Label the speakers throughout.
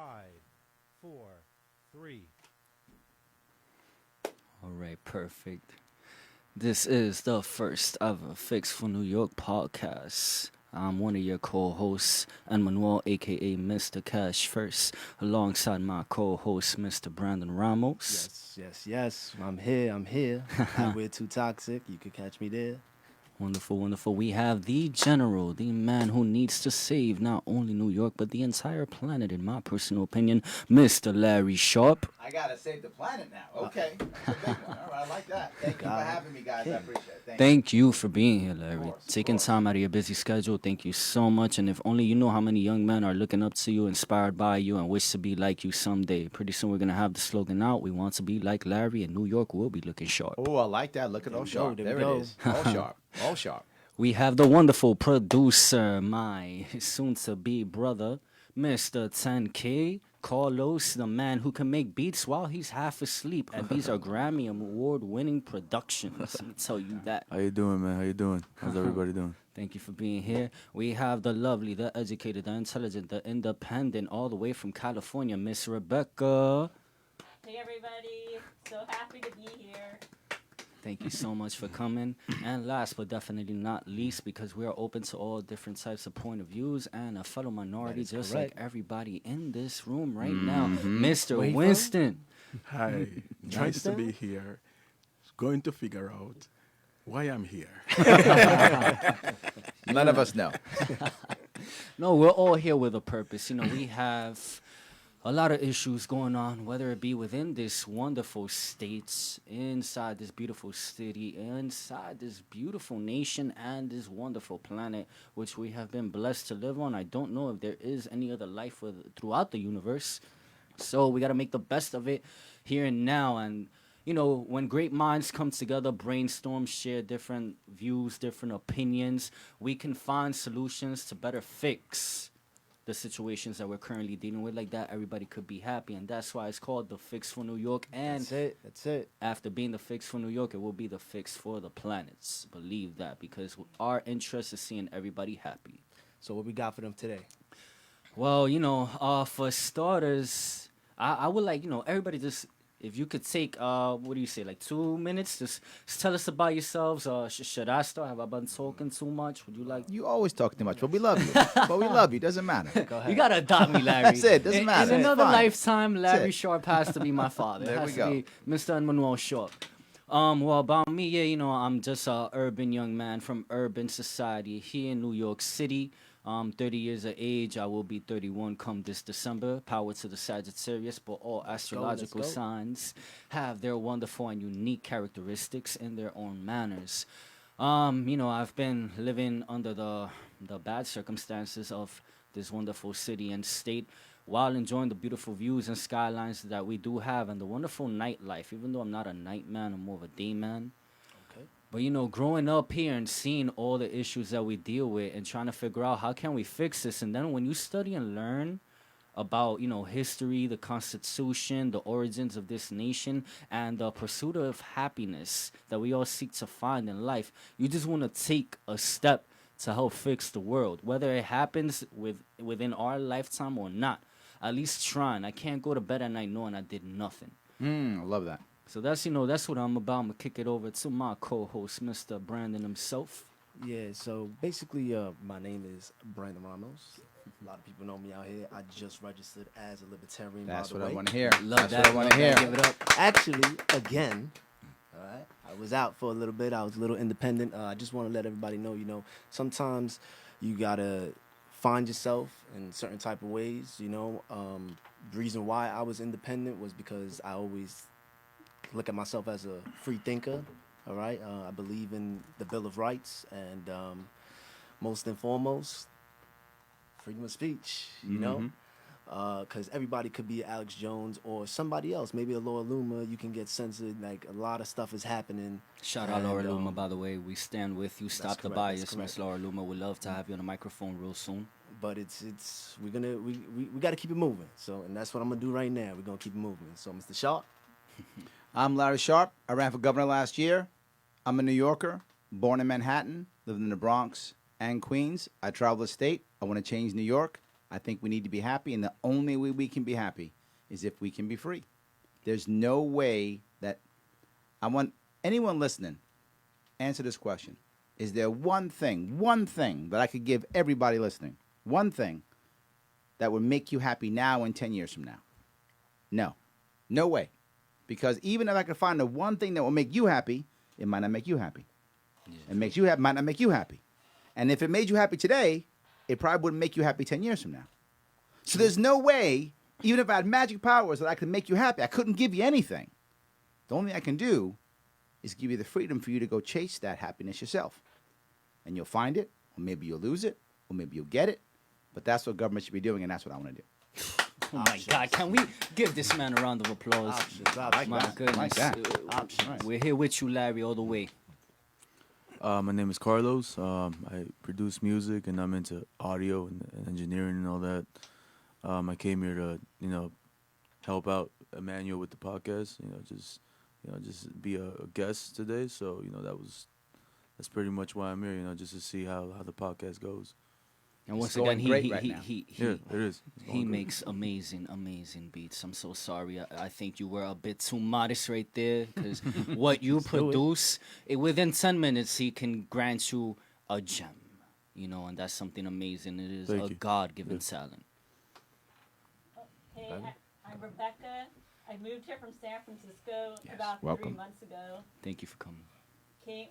Speaker 1: Five, four, three.
Speaker 2: All right, perfect. This is the first ever Fix for New York podcast. I'm one of your co-hosts, Emmanuel, aka Mr. Cash First, alongside my co-host, Mr. Brandon Ramos.
Speaker 3: Yes. I'm here. At We're Too Toxic. You could catch me there.
Speaker 2: Wonderful, wonderful. We have the general, the man who needs to save not only New York, but the entire planet, in my personal opinion, Mr. Larry Sharp.
Speaker 4: I gotta save the planet now. Okay, that's a big one. All right, I like that. Thank you for having me, guys. I appreciate it.
Speaker 2: Thank you for being here, Larry.
Speaker 4: Of
Speaker 2: Taking
Speaker 4: course.
Speaker 2: time out of your busy schedule. Thank you so much. And if only you know how many young men are looking up to you, inspired by you, and wish to be like you someday. Pretty soon we're going to have the slogan out. We want to be like Larry, and New York will be looking sharp.
Speaker 4: Oh, I like that. Look at all sharp.
Speaker 3: there we
Speaker 4: There
Speaker 3: go.
Speaker 4: it is. All sharp. All sharp.
Speaker 2: We have the wonderful producer, my soon-to-be brother, Mr. 10K, Carlos, the man who can make beats while he's half asleep. And these are Grammy Award-winning productions. Let me tell you that.
Speaker 5: How you doing, man? How you doing? How's everybody doing?
Speaker 2: Thank you for being here. We have the lovely, the educated, the intelligent, the independent, all the way from California, Miss Rebecca.
Speaker 6: Hey everybody, so happy to be here.
Speaker 2: Thank you so much for coming. And last but definitely not least, because we are open to all different types of point of views and a fellow minority, just
Speaker 3: correct.
Speaker 2: like everybody in this room right now,
Speaker 5: Mm-hmm.
Speaker 2: Mr.
Speaker 3: Where you from?
Speaker 2: Winston.
Speaker 7: Hi, trying to
Speaker 2: Winston?
Speaker 7: be here, going to figure out why I'm here.
Speaker 4: None of us know.
Speaker 2: No, we're all here with a purpose. You know, we have a lot of issues going on, whether it be within this wonderful states, inside this beautiful city, inside this beautiful nation, and this wonderful planet, which we have been blessed to live on. I don't know if there is any other life throughout the universe. So we got to make the best of it here and now. And, you know, when great minds come together, brainstorm, share different views, different opinions, we can find solutions to better fix the situations that we're currently dealing with. Like that, everybody could be happy. And that's why it's called the Fix for New York. And
Speaker 3: That's it.
Speaker 2: after being the fix for New York, it will be the fix for the planets. Believe that, because our interest is seeing everybody happy.
Speaker 3: So what we got for them today?
Speaker 2: Well, you know, for starters, I would like, you know, everybody just, if you could take, what do you say, like 2 minutes, just tell us about yourselves. Should I start? Have I been talking too much? Would you like?
Speaker 4: You always talk too much, but we love you. But we love you. Doesn't matter.
Speaker 3: Go ahead.
Speaker 2: You gotta adopt me, Larry.
Speaker 4: That's it. Doesn't matter.
Speaker 2: In
Speaker 4: It's
Speaker 2: another
Speaker 4: fine.
Speaker 2: lifetime, Larry
Speaker 4: it.
Speaker 2: Sharp has to be my father.
Speaker 4: There
Speaker 2: it has
Speaker 4: we
Speaker 2: to
Speaker 4: go.
Speaker 2: be Mr. Emmanuel Sharp. Well, about me, yeah, you know, I'm just a urban young man from urban society here in New York City. 30 years of age. I will be 31 come this December. Power to the Sagittarius, but all astrological
Speaker 3: go.
Speaker 2: signs have their wonderful and unique characteristics in their own manners. You know, I've been living under the bad circumstances of this wonderful city and state while enjoying the beautiful views and skylines that we do have and the wonderful nightlife. Even though I'm not a night man, I'm more of a day man.
Speaker 3: Okay.
Speaker 2: But, you know, growing up here and seeing all the issues that we deal with and trying to figure out how can we fix this. And then when you study and learn about, you know, history, the Constitution, the origins of this nation, and the pursuit of happiness that we all seek to find in life, you just want to take a step to help fix the world, whether it happens within our lifetime or not. At least trying. I can't go to bed at night knowing I did nothing.
Speaker 4: I love that.
Speaker 2: So that's, you know, that's what I'm about. I'm going to kick it over to my co-host, Mr. Brandon himself.
Speaker 3: Yeah, so basically, my name is Brandon Ramos. A lot of people know me out here. I just registered as a libertarian.
Speaker 4: That's
Speaker 3: by the
Speaker 4: what I
Speaker 3: way.
Speaker 4: want to hear.
Speaker 2: Love
Speaker 4: That's
Speaker 2: that.
Speaker 4: what I want
Speaker 2: love
Speaker 4: to hear.
Speaker 2: that. Give it up.
Speaker 3: Actually, again, all right, I was out for a little bit. I was a little independent. I just want to let everybody know, you know, sometimes you got to find yourself in certain type of ways, you know. The reason why I was independent was because I always look at myself as a free thinker, all right? I believe in the Bill of Rights and most and foremost, freedom of speech, you know? Because everybody could be Alex Jones or somebody else. Maybe a Laura Luma, you can get censored. Like, a lot of stuff is happening.
Speaker 2: Shout out
Speaker 3: And,
Speaker 2: Laura Luma, by the way. We stand with you. Stop the
Speaker 3: correct,
Speaker 2: bias,
Speaker 3: that's
Speaker 2: Miss
Speaker 3: correct.
Speaker 2: Laura Luma. We'd love to have you on the microphone real soon.
Speaker 3: But we got to keep it moving. So, and that's what I'm going to do right now. We're going to keep it moving. So, Mr. Sharp.
Speaker 4: I'm Larry Sharp. I ran for governor last year. I'm a New Yorker, born in Manhattan, lived in the Bronx and Queens. I travel the state. I want to change New York. I think we need to be happy, and the only way we can be happy is if we can be free. There's no way that I want anyone listening answer this question. Is there one thing that I could give everybody listening? One thing that would make you happy now and 10 years from now? No. No way. Because even if I could find the one thing that will make you happy, it might not make you happy. It makes you happy, might not make you happy. And if it made you happy today, it probably wouldn't make you happy 10 years from now. So there's no way, even if I had magic powers that I could make you happy, I couldn't give you anything. The only thing I can do is give you the freedom for you to go chase that happiness yourself. And you'll find it, or maybe you'll lose it, or maybe you'll get it. But that's what government should be doing, and that's what I want to do.
Speaker 2: Oh my God! Can we give this man a round of applause? My goodness.
Speaker 4: Like that.
Speaker 2: We're here with you, Larry, all the way.
Speaker 5: My name is Carlos. I produce music and I'm into audio and engineering and all that. I came here to, help out Emmanuel with the podcast. Just be a guest today. So that's pretty much why I'm here. Just to see how the podcast goes.
Speaker 2: And once
Speaker 4: going
Speaker 2: again,
Speaker 4: great right now.
Speaker 5: Yeah, it is. It's
Speaker 2: He
Speaker 5: going good.
Speaker 2: makes amazing beats. I'm so sorry. I think you were a bit too modest right there because what you produce, within 10 minutes, he can grant you a gem. And that's something amazing. It is
Speaker 5: Thank
Speaker 2: a
Speaker 5: you.
Speaker 2: God-given talent.
Speaker 6: Hey, I'm Rebecca. I moved here from San Francisco about 3
Speaker 4: welcome.
Speaker 6: months ago.
Speaker 2: Thank you for coming.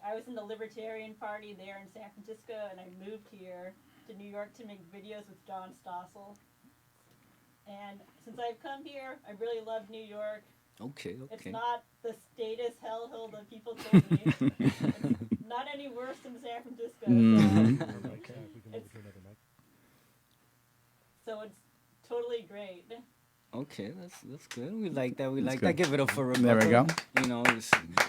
Speaker 6: I was in the Libertarian Party there in San Francisco, and I moved here to New York to make videos with John Stossel. And since I've come here, I really love New York.
Speaker 2: Okay.
Speaker 6: It's not the status hellhole that people told me. It's not any worse than San Francisco. So it's totally great.
Speaker 2: Okay, that's good. We like that. We like
Speaker 4: good.
Speaker 2: that. Give it up for Rebecca.
Speaker 4: There we go.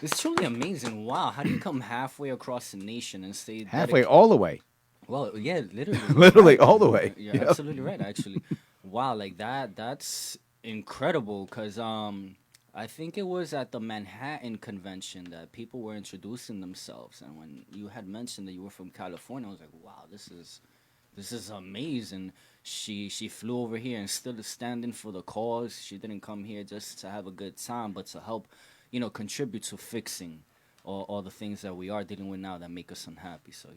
Speaker 2: It's truly amazing. Wow, how do you come halfway across the nation and stay
Speaker 4: Halfway all the way.
Speaker 2: Well, yeah, literally.
Speaker 4: Literally all the way.
Speaker 2: You're absolutely right, actually. Wow, like that's incredible because I think it was at the Manhattan convention that people were introducing themselves, and when you had mentioned that you were from California, I was like, wow, this is amazing. She flew over here and still is standing for the cause. She didn't come here just to have a good time, but to help, contribute to fixing all the things that we are dealing with now that make us unhappy. So,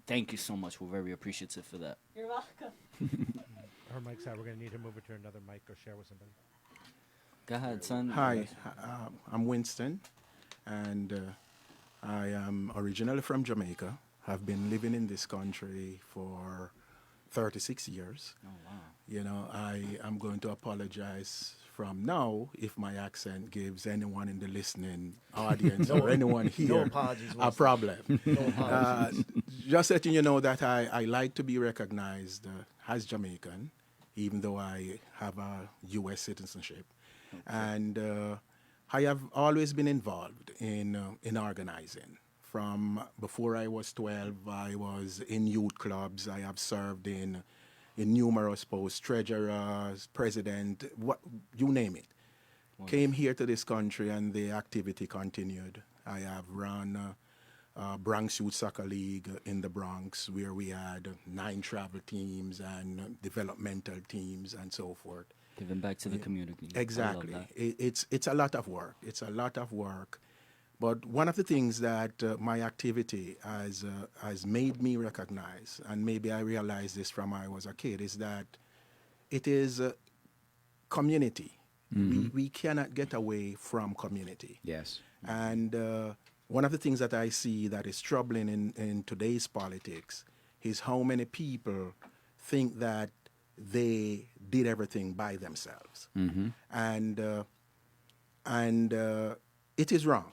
Speaker 2: thank you so much. We're very appreciative for that.
Speaker 6: You're welcome.
Speaker 1: Her mic's out. We're going to need to move it to another mic or share with somebody.
Speaker 2: Go ahead, son.
Speaker 7: Hi, I'm Winston, and I am originally from Jamaica. I've been living in this country for 36 years.
Speaker 2: Oh, wow.
Speaker 7: I am going to apologize from now if my accent gives anyone in the listening audience or anyone here
Speaker 3: apologies,
Speaker 7: a
Speaker 3: Winston.
Speaker 7: problem.
Speaker 3: No apologies.
Speaker 7: Just letting you know that I like to be recognized as Jamaican, even though I have a U.S. citizenship. Okay. And I have always been involved in organizing. From before I was 12, I was in youth clubs. I have served in numerous posts, treasurer, president, you name it. Wonderful. Came here to this country and the activity continued. I have run Bronx Youth Soccer League in the Bronx, where we had 9 travel teams and developmental teams and so forth.
Speaker 2: Giving back to the community.
Speaker 7: Exactly. It's a lot of work. It's a lot of work. But one of the things that my activity has made me recognize, and maybe I realized this from when I was a kid, is that it is community. Mm-hmm. We cannot get away from community.
Speaker 4: Yes.
Speaker 7: And one of the things that I see that is troubling in today's politics is how many people think that they did everything by themselves. Mm-hmm. And it is wrong.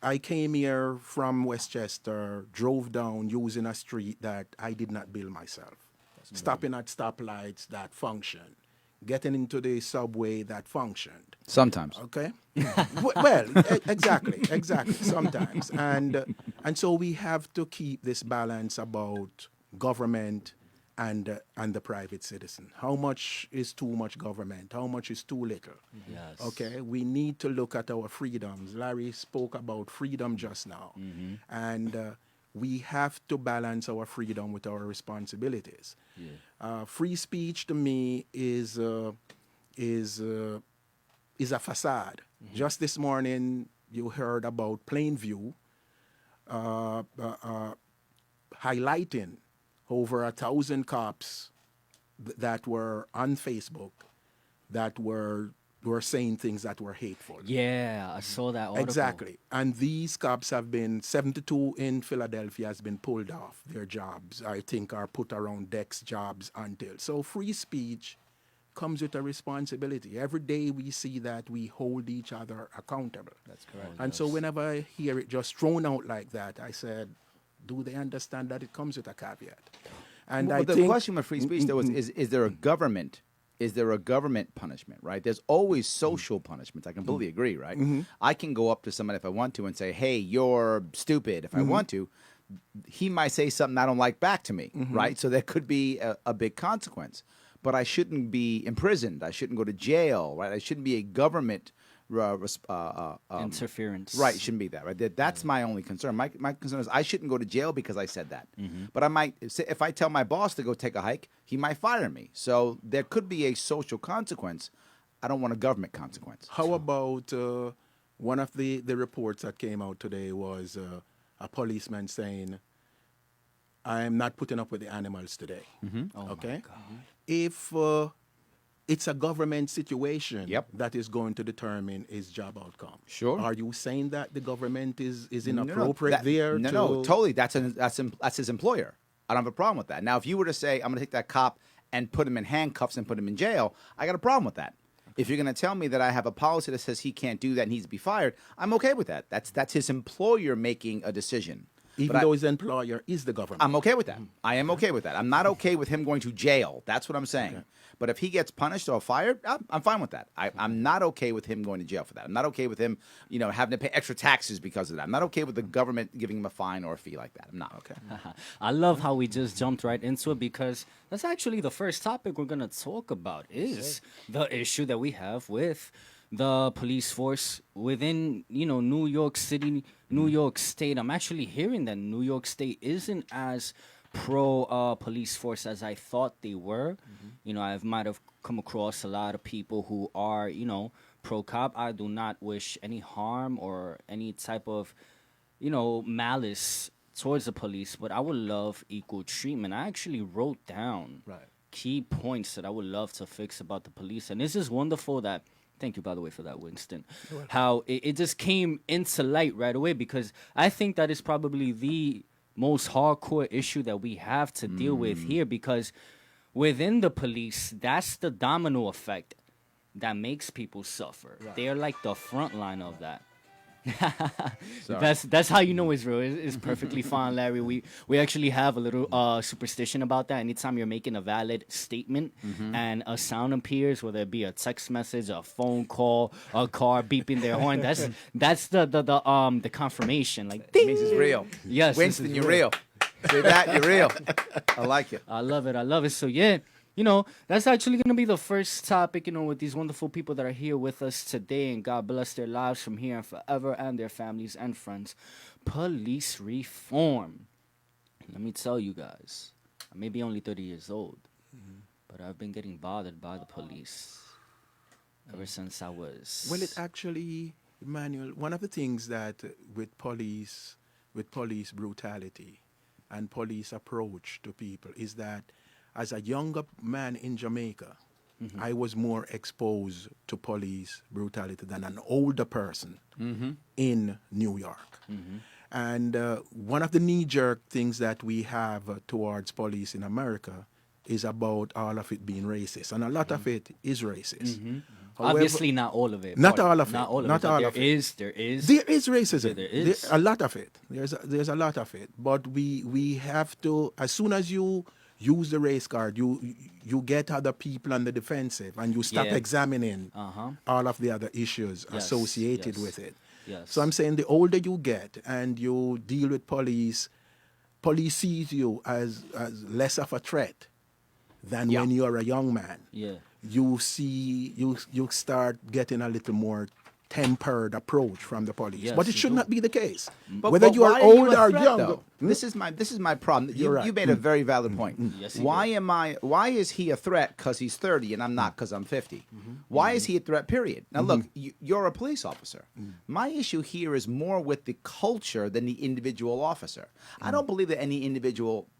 Speaker 7: I came here from Westchester, drove down using a street that I did not build myself. Stopping at stoplights that function. Getting into the subway that functioned.
Speaker 4: Sometimes.
Speaker 7: Okay? Well, exactly, sometimes. And so we have to keep this balance about government and the private citizen. How much is too much government? How much is too little?
Speaker 2: Yes.
Speaker 7: Okay, we need to look at our freedoms. Larry spoke about freedom just now. Mm-hmm. And we have to balance our freedom with our responsibilities. Free speech to me is a facade. Just this morning, you heard about Plainview highlighting over 1,000 cops that were on Facebook that were saying things that were hateful.
Speaker 2: Yeah, I saw that article.
Speaker 7: Exactly. And these cops have been, 72 in Philadelphia has been pulled off their jobs, I think are put around Dex jobs until. So free speech comes with a responsibility. Every day we see that we hold each other accountable.
Speaker 3: That's correct.
Speaker 7: And so whenever I hear it just thrown out like that, I said, do they understand that it comes with a caveat? And
Speaker 4: Well,
Speaker 7: I
Speaker 4: the
Speaker 7: think
Speaker 4: question with free speech, though, is there a government? Is there a government punishment, right? There's always social punishments. I completely agree, right? I can go up to somebody if I want to and say, hey, you're stupid, if I want to. He might say something I don't like back to me, right? So there could be a big consequence. But I shouldn't be imprisoned. I shouldn't go to jail, right? I shouldn't be a government
Speaker 2: interference.
Speaker 4: Right, it shouldn't be that, right? That's my only concern. My concern is I shouldn't go to jail because I said that. But I might, if I tell my boss to go take a hike, he might fire me. So there could be a social consequence. I don't want a government consequence.
Speaker 7: how about one of the reports that came out today was a policeman saying, I am not putting up with the animals today. Okay? If it's a government situation that is going to determine his job outcome.
Speaker 4: Sure.
Speaker 7: Are you saying that the government is
Speaker 4: No,
Speaker 7: inappropriate there?
Speaker 4: No, totally. That's his employer. I don't have a problem with that. Now, if you were to say, I'm going to take that cop and put him in handcuffs and put him in jail, I got a problem with that. If you're going to tell me that I have a policy that says he can't do that and he needs to be fired, I'm okay with that. That's his employer making a decision.
Speaker 7: Even though his employer is the government.
Speaker 4: I'm okay with that. I am okay with that. I'm not okay with him going to jail. That's what I'm saying. Okay. But if he gets punished or fired, I'm fine with that. I'm not okay with him going to jail for that. I'm not okay with him, having to pay extra taxes because of that. I'm not okay with the government giving him a fine or a fee like that. I'm not okay.
Speaker 2: I love how we just jumped right into it because that's actually the first topic we're going to talk about is the issue that we have with the police force within, New York City, New York State. I'm actually hearing that New York State isn't as pro police force as I thought they were. I might have come across a lot of people who are, pro cop. I do not wish any harm or any type of, malice towards the police, but I would love equal treatment. I actually wrote down key points that I would love to fix about the police. And this is wonderful that, thank you, by the way, for that, Winston, how it just came into light right away, because I think that is probably the most hardcore issue that we have to deal with here, because within the police, that's the domino effect that makes people suffer. They're like the front line of that. That's how you know it's real. It's perfectly fine, Larry. We actually have a little superstition about that. Anytime you're making a valid statement and a sound appears, whether it be a text message, a phone call, a car beeping their horn, that's the confirmation. Like,
Speaker 4: it means it's real.
Speaker 2: Yes,
Speaker 4: Winston, you're real. Say that, you're real. I like it.
Speaker 2: I love it. So yeah. That's actually going to be the first topic, with these wonderful people that are here with us today, and God bless their lives from here and forever, and their families and friends. Police reform. Let me tell you guys, I may be only 30 years old, but I've been getting bothered by the police ever since I was...
Speaker 7: Well, it actually, Emmanuel, one of the things that with police brutality and police approach to people is that as a younger man in Jamaica, I was more exposed to police brutality than an older person in New York. And one of the knee-jerk things that we have towards police in America is about all of it being racist. And a lot of it is racist. However,
Speaker 2: obviously, not all of it.
Speaker 7: Not all of it.
Speaker 2: Not all of
Speaker 7: not
Speaker 2: it.
Speaker 7: All
Speaker 2: There
Speaker 7: of it.
Speaker 2: is. There is.
Speaker 7: There is racism.
Speaker 2: There is.
Speaker 7: A lot of it. There's a lot of it. But we have to, as soon as you use the race card, you get other people on the defensive, and you stop examining all of the other issues associated with it.
Speaker 2: Yes.
Speaker 7: So I'm saying the older you get and you deal with police sees you as less of a threat than when you are a young man.
Speaker 2: Yeah.
Speaker 7: You start getting a little more tempered approach from the police.
Speaker 2: Yes,
Speaker 7: but it
Speaker 2: you
Speaker 7: should
Speaker 2: do.
Speaker 7: not be the case.
Speaker 4: But
Speaker 7: Whether you are
Speaker 4: why
Speaker 7: old
Speaker 4: a
Speaker 7: or
Speaker 4: threat,
Speaker 7: young.
Speaker 4: though? This is my problem.
Speaker 7: You're right.
Speaker 4: You made a very valid point.
Speaker 2: Yes, he
Speaker 4: Why is he a threat because he's 30 and I'm not because I'm 50? Why is he a threat, period? Now, look, you're a police officer. My issue here is more with the culture than the individual officer. I don't believe that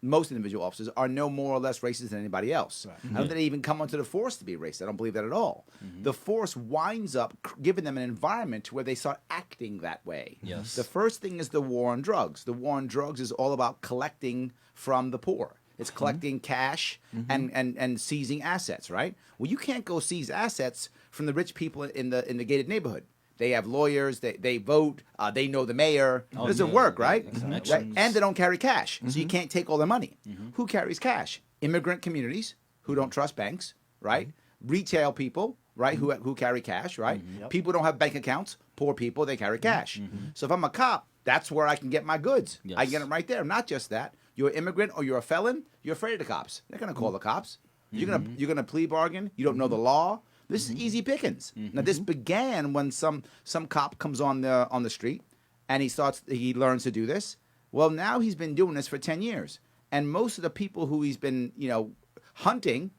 Speaker 4: most individual officers are no more or less racist than anybody else. I don't think they even come onto the force to be racist. I don't believe that at all. The force winds up giving them an environment where they start acting that way.
Speaker 2: Yes.
Speaker 4: The first thing is the war on drugs. The war on drugs is all about collecting from the poor. It's collecting cash and seizing assets, right? Well, you can't go seize assets from the rich people in the gated neighborhood. They have lawyers, they vote, they know the mayor. It doesn't work, right?
Speaker 2: Connections.
Speaker 4: And they don't carry cash, so you can't take all their money. Who carries cash? Immigrant communities who don't trust banks, right? Retail people, right, who carry cash, right? People don't have bank accounts. Poor people, they carry cash. So if I'm a cop, that's where I can get my goods. I
Speaker 2: Yes.
Speaker 4: get them right there. Not just that. You're an immigrant or you're a felon, you're afraid of the cops. They're going to call the cops. You're gonna plea bargain. You don't know the law. This is easy pickings. Now this began when some cop comes on the street and he learns to do this. Well, now he's been doing this for 10 years. And most of the people who he's been, hunting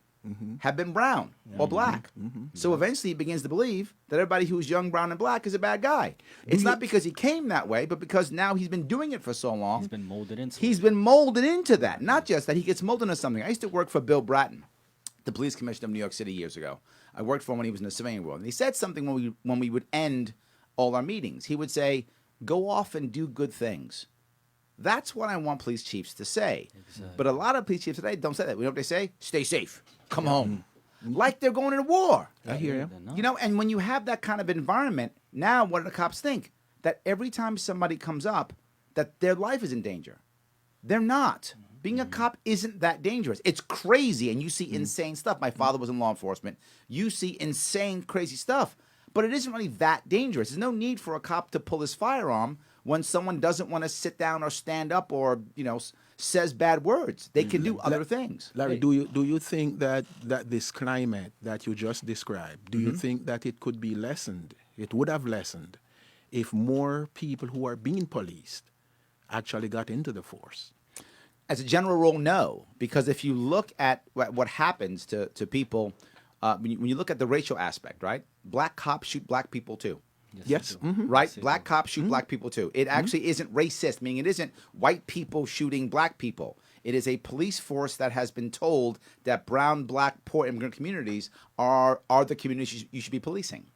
Speaker 4: have been brown or black. So eventually he begins to believe that everybody who's young, brown, and black is a bad guy. It's not because he came that way, but because now he's been doing it for so long.
Speaker 2: He's been molded into
Speaker 4: He's
Speaker 2: it.
Speaker 4: been molded into that. Not just that, he gets molded into something. I used to work for Bill Bratton, the police commissioner of New York City years ago. I worked for him when he was in the civilian world. And he said something when we would end all our meetings. He would say, go off and do good things. That's what I want police chiefs to say.
Speaker 2: Exactly.
Speaker 4: But a lot of police chiefs today don't say that. We know what they say? Stay safe. Come home. Like they're going to war.
Speaker 7: I hear you.
Speaker 2: They're not.
Speaker 4: And when you have that kind of environment, now what do the cops think? That every time somebody comes up, that their life is in danger. They're not. Being a cop isn't that dangerous. It's crazy, and you see insane stuff. My father was in law enforcement. You see insane, crazy stuff. But it isn't really that dangerous. There's no need for a cop to pull his firearm when someone doesn't want to sit down or stand up or, says bad words. They can do other things.
Speaker 7: Larry, do you think that this climate that you just described, do you think that it could be lessened? It would have lessened if more people who are being policed actually got into the force.
Speaker 4: As a general rule, no. Because if you look at what happens to people, when you look at the racial aspect, right? Black cops shoot black people too.
Speaker 7: Yes.
Speaker 4: Right? Black cops shoot black people too. It actually isn't racist, meaning it isn't white people shooting black people. It is a police force that has been told that brown, black, poor immigrant communities are the communities you should be policing.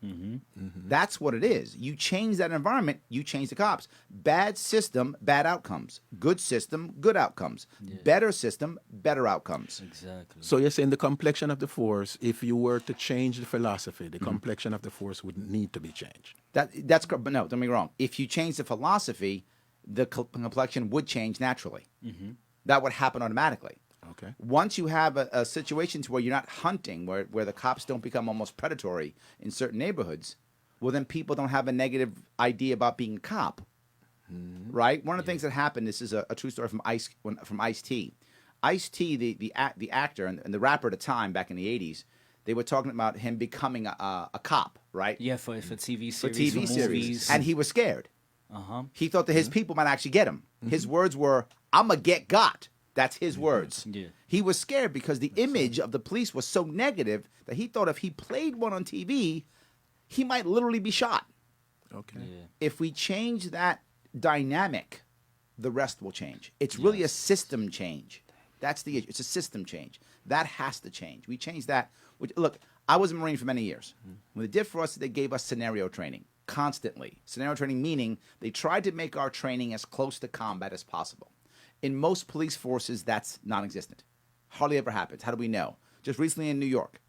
Speaker 4: That's what it is. You change that environment, you change the cops. Bad system, bad outcomes. Good system, good outcomes. Better system, better outcomes.
Speaker 2: Exactly.
Speaker 7: So you're saying the complexion of the force, if you were to change the philosophy, the complexion of the force would need to be changed.
Speaker 4: That's correct. But no, don't get me wrong. If you change the philosophy, the complexion would change naturally. That would happen automatically.
Speaker 7: Okay.
Speaker 4: Once you have a situation to where you're not hunting, where the cops don't become almost predatory in certain neighborhoods, well, then people don't have a negative idea about being a cop, right? One of the things that happened, this is a true story from Ice-T. Ice-T, the actor and the rapper at the time, back in the 80s, they were talking about him becoming a cop, right?
Speaker 2: Yeah, for TV series,
Speaker 4: For TV
Speaker 2: for
Speaker 4: series.
Speaker 2: movies.
Speaker 4: And he was scared.
Speaker 2: Uh-huh.
Speaker 4: He thought that his people might actually get him. His words were, I'm going to get got. That's his words.
Speaker 2: Yeah.
Speaker 4: He was scared because the image of the police was so negative that he thought if he played one on TV, he might literally be shot.
Speaker 7: Okay.
Speaker 2: Yeah.
Speaker 4: If we change that dynamic, the rest will change. It's really a system change. That's the issue. It's a system change. That has to change. We change that. Look, I was a Marine for many years. What they did for us is they gave us scenario training constantly. Scenario training meaning they tried to make our training as close to combat as possible. In most police forces, that's non-existent. Hardly ever happens. How do we know? Just recently in New York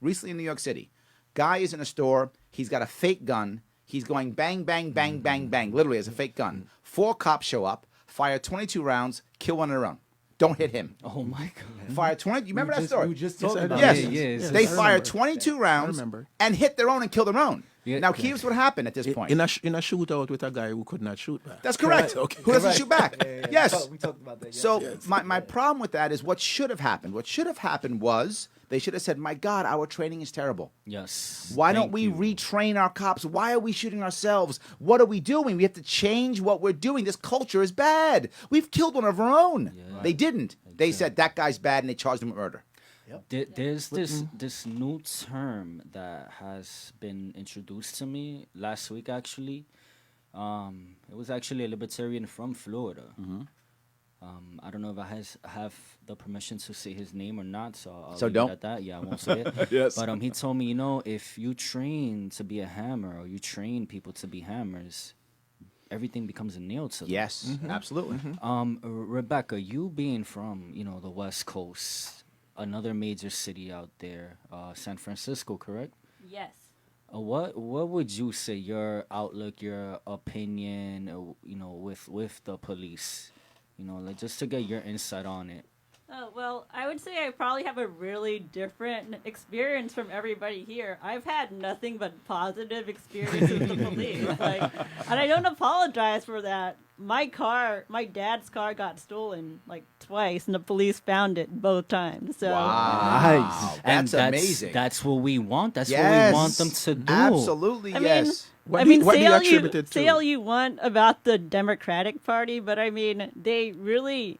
Speaker 4: City, guy is in a store. He's got a fake gun. He's going bang, bang, bang, bang, bang, literally as a fake gun. 4 cops show up, fire 22 rounds, kill one of their own. Don't hit him.
Speaker 2: Oh my God.
Speaker 4: Fire 20. You remember that story?
Speaker 8: We just
Speaker 7: Yes,
Speaker 8: talked
Speaker 7: I
Speaker 8: about
Speaker 7: do.
Speaker 4: Yes.
Speaker 8: it.
Speaker 2: Yes.
Speaker 4: They
Speaker 7: I
Speaker 4: fire
Speaker 7: remember.
Speaker 4: 22
Speaker 7: I
Speaker 4: rounds
Speaker 7: remember.
Speaker 4: and hit their own and kill their own.
Speaker 2: Yeah.
Speaker 4: Now, here's what happened at this point.
Speaker 7: In a shootout with a guy who could not shoot back.
Speaker 4: That's correct.
Speaker 7: Okay.
Speaker 4: Who doesn't shoot back? Yes.
Speaker 8: We talked about that.
Speaker 4: So my problem with that is what should have happened. What should have happened was They should have said, my God, our training is terrible.
Speaker 2: Yes.
Speaker 4: Why don't
Speaker 2: Thank
Speaker 4: we
Speaker 2: you.
Speaker 4: retrain our cops? Why are we shooting ourselves? What are we doing? We have to change what we're doing. This culture is bad. We've killed one of our own.
Speaker 2: Yeah.
Speaker 4: They didn't. They said that guy's bad, and they charged him with murder.
Speaker 2: There's this new term that has been introduced to me last week. Actually, it was actually a libertarian from Florida. I don't know if I have the permission to say his name or not, so I'll
Speaker 4: So
Speaker 2: leave
Speaker 4: don't.
Speaker 2: it at that. Yeah, I won't say it.
Speaker 4: Yes.
Speaker 2: But he told me, if you train to be a hammer or you train people to be hammers, everything becomes a nail to them.
Speaker 4: Yes, absolutely.
Speaker 2: Rebecca, you being from the West Coast, another major city out there, San Francisco, correct?
Speaker 6: Yes.
Speaker 2: What would you say your outlook, your opinion, with the police, like just to get your insight on it?
Speaker 6: Oh, well, I would say I probably have a really different experience from everybody here. I've had nothing but positive experiences with the police. And I don't apologize for that. My dad's car got stolen twice, and the police found it both times. So
Speaker 4: Wow.
Speaker 2: And
Speaker 4: That's amazing.
Speaker 2: That's what we want. That's
Speaker 4: Yes.
Speaker 2: what we want them to do.
Speaker 4: Absolutely,
Speaker 6: I mean,
Speaker 4: yes.
Speaker 7: What do you attribute it
Speaker 6: say
Speaker 7: to?
Speaker 6: all you want about the Democratic Party, but I mean, they really